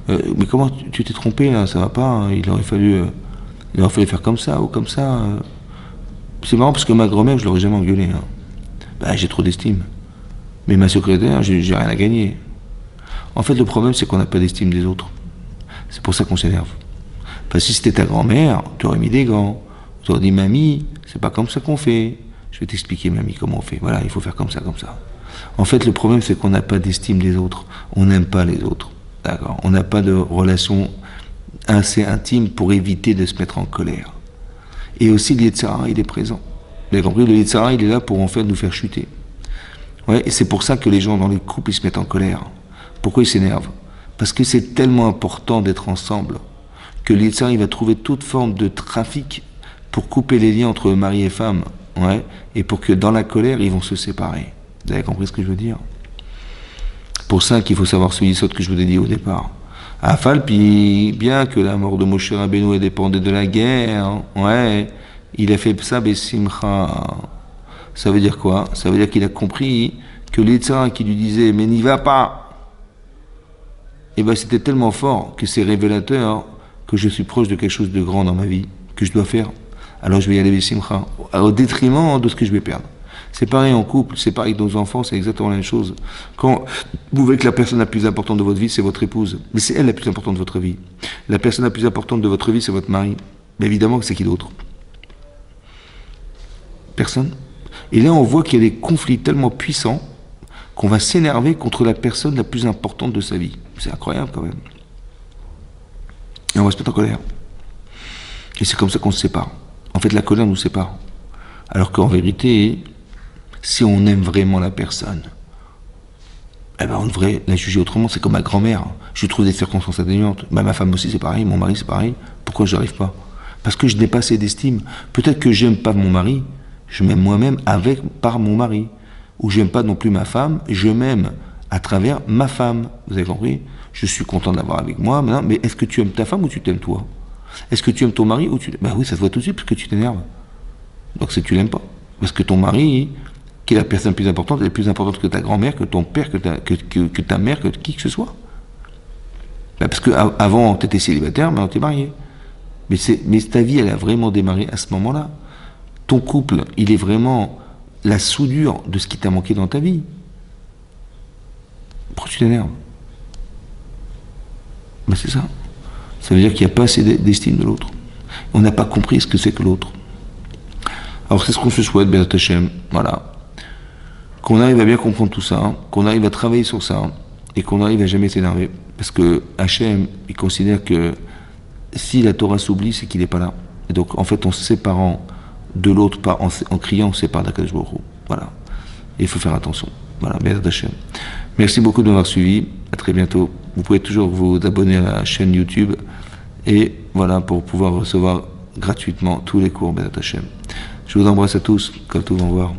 Mais comment tu t'es trompé là, ça va pas, hein, il aurait fallu faire comme ça ou comme ça. C'est marrant parce que ma grand-mère, je l'aurais jamais engueulée. Hein. Ben, j'ai trop d'estime. Mais ma secrétaire, j'ai rien à gagner. En fait, le problème, c'est qu'on n'a pas d'estime des autres. C'est pour ça qu'on s'énerve. Parce que si c'était ta grand-mère, tu aurais mis des gants. Tu aurais dit, mamie, c'est pas comme ça qu'on fait. Je vais t'expliquer, mamie, comment on fait. Voilà, il faut faire comme ça, comme ça. En fait, le problème, c'est qu'on n'a pas d'estime des autres. On n'aime pas les autres. D'accord. On n'a pas de relation assez intime pour éviter de se mettre en colère. Et aussi, le Yetzer Hara, il est présent. Vous avez compris, le Yetzer Hara, il est là pour en fait nous faire chuter. Ouais, et c'est pour ça que les gens dans les couples, ils se mettent en colère. Pourquoi ils s'énervent? Parce que c'est tellement important d'être ensemble que le Yetzer Hara, il va trouver toute forme de trafic pour couper les liens entre mari et femme. Ouais, et pour que dans la colère, ils vont se séparer. Vous avez compris ce que je veux dire? Pour ça qu'il faut savoir ce yisod que je vous ai dit au départ. Afal, puis bien que la mort de Moshe Rabbeinu dépendait de la guerre, ouais, il a fait ça besimcha. Ça veut dire quoi? Ça veut dire qu'il a compris que l'État qui lui disait mais n'y va pas, et ben c'était tellement fort que c'est révélateur que je suis proche de quelque chose de grand dans ma vie que je dois faire. Alors je vais y aller besimcha, au détriment de ce que je vais perdre. C'est pareil en couple, c'est pareil avec nos enfants, c'est exactement la même chose. Quand vous voyez que la personne la plus importante de votre vie, c'est votre épouse, mais c'est elle la plus importante de votre vie. La personne la plus importante de votre vie, c'est votre mari. Mais évidemment que c'est qui d'autre? Personne. Et là, on voit qu'il y a des conflits tellement puissants qu'on va s'énerver contre la personne la plus importante de sa vie. C'est incroyable quand même. Et on va se mettre en colère. Et c'est comme ça qu'on se sépare. En fait, la colère nous sépare. Alors qu'en vérité, si on aime vraiment la personne, eh ben on devrait la juger autrement. C'est comme ma grand-mère. Je trouve des circonstances atténuantes. Ben, ma femme aussi, c'est pareil. Mon mari, c'est pareil. Pourquoi je n'y arrive pas? Parce que je n'ai pas assez d'estime. Peut-être que j'aime pas mon mari, je m'aime moi-même par mon mari. Ou j'aime pas non plus ma femme, je m'aime à travers ma femme. Vous avez compris? Je suis content d'avoir avec moi, maintenant, mais est-ce que tu aimes ta femme ou tu t'aimes toi? Est-ce que tu aimes ton mari ou tu... Ben oui, ça se voit tout de suite parce que tu t'énerves. Donc c'est que tu l'aimes pas. Parce que ton mari, qui est la personne la plus importante, elle est plus importante que ta grand-mère, que ton père, que ta mère, que qui que ce soit. Ben parce qu'avant, tu étais célibataire, maintenant tu es marié. Mais ta vie, elle a vraiment démarré à ce moment-là. Ton couple, il est vraiment la soudure de ce qui t'a manqué dans ta vie. Pourquoi tu t'énerves? Ben c'est ça. Ça veut dire qu'il n'y a pas assez d'estime de l'autre. On n'a pas compris ce que c'est que l'autre. Alors c'est ce qu'on se souhaite, Béat Hachem, voilà. Qu'on arrive à bien comprendre tout ça, hein, qu'on arrive à travailler sur ça, hein, et qu'on arrive à jamais s'énerver. Parce que Hachem, il considère que si la Torah s'oublie, c'est qu'il n'est pas là. Et donc en fait, en se séparant de l'autre, pas en criant, on sépare d'Akadosh Baruch Hu. Voilà. Et il faut faire attention. Voilà, Be'ezrat Hashem. Merci beaucoup de m'avoir suivi. À très bientôt. Vous pouvez toujours vous abonner à la chaîne YouTube. Et voilà, pour pouvoir recevoir gratuitement tous les cours Be'ezrat Hashem. Je vous embrasse à tous. Comme tout, au revoir.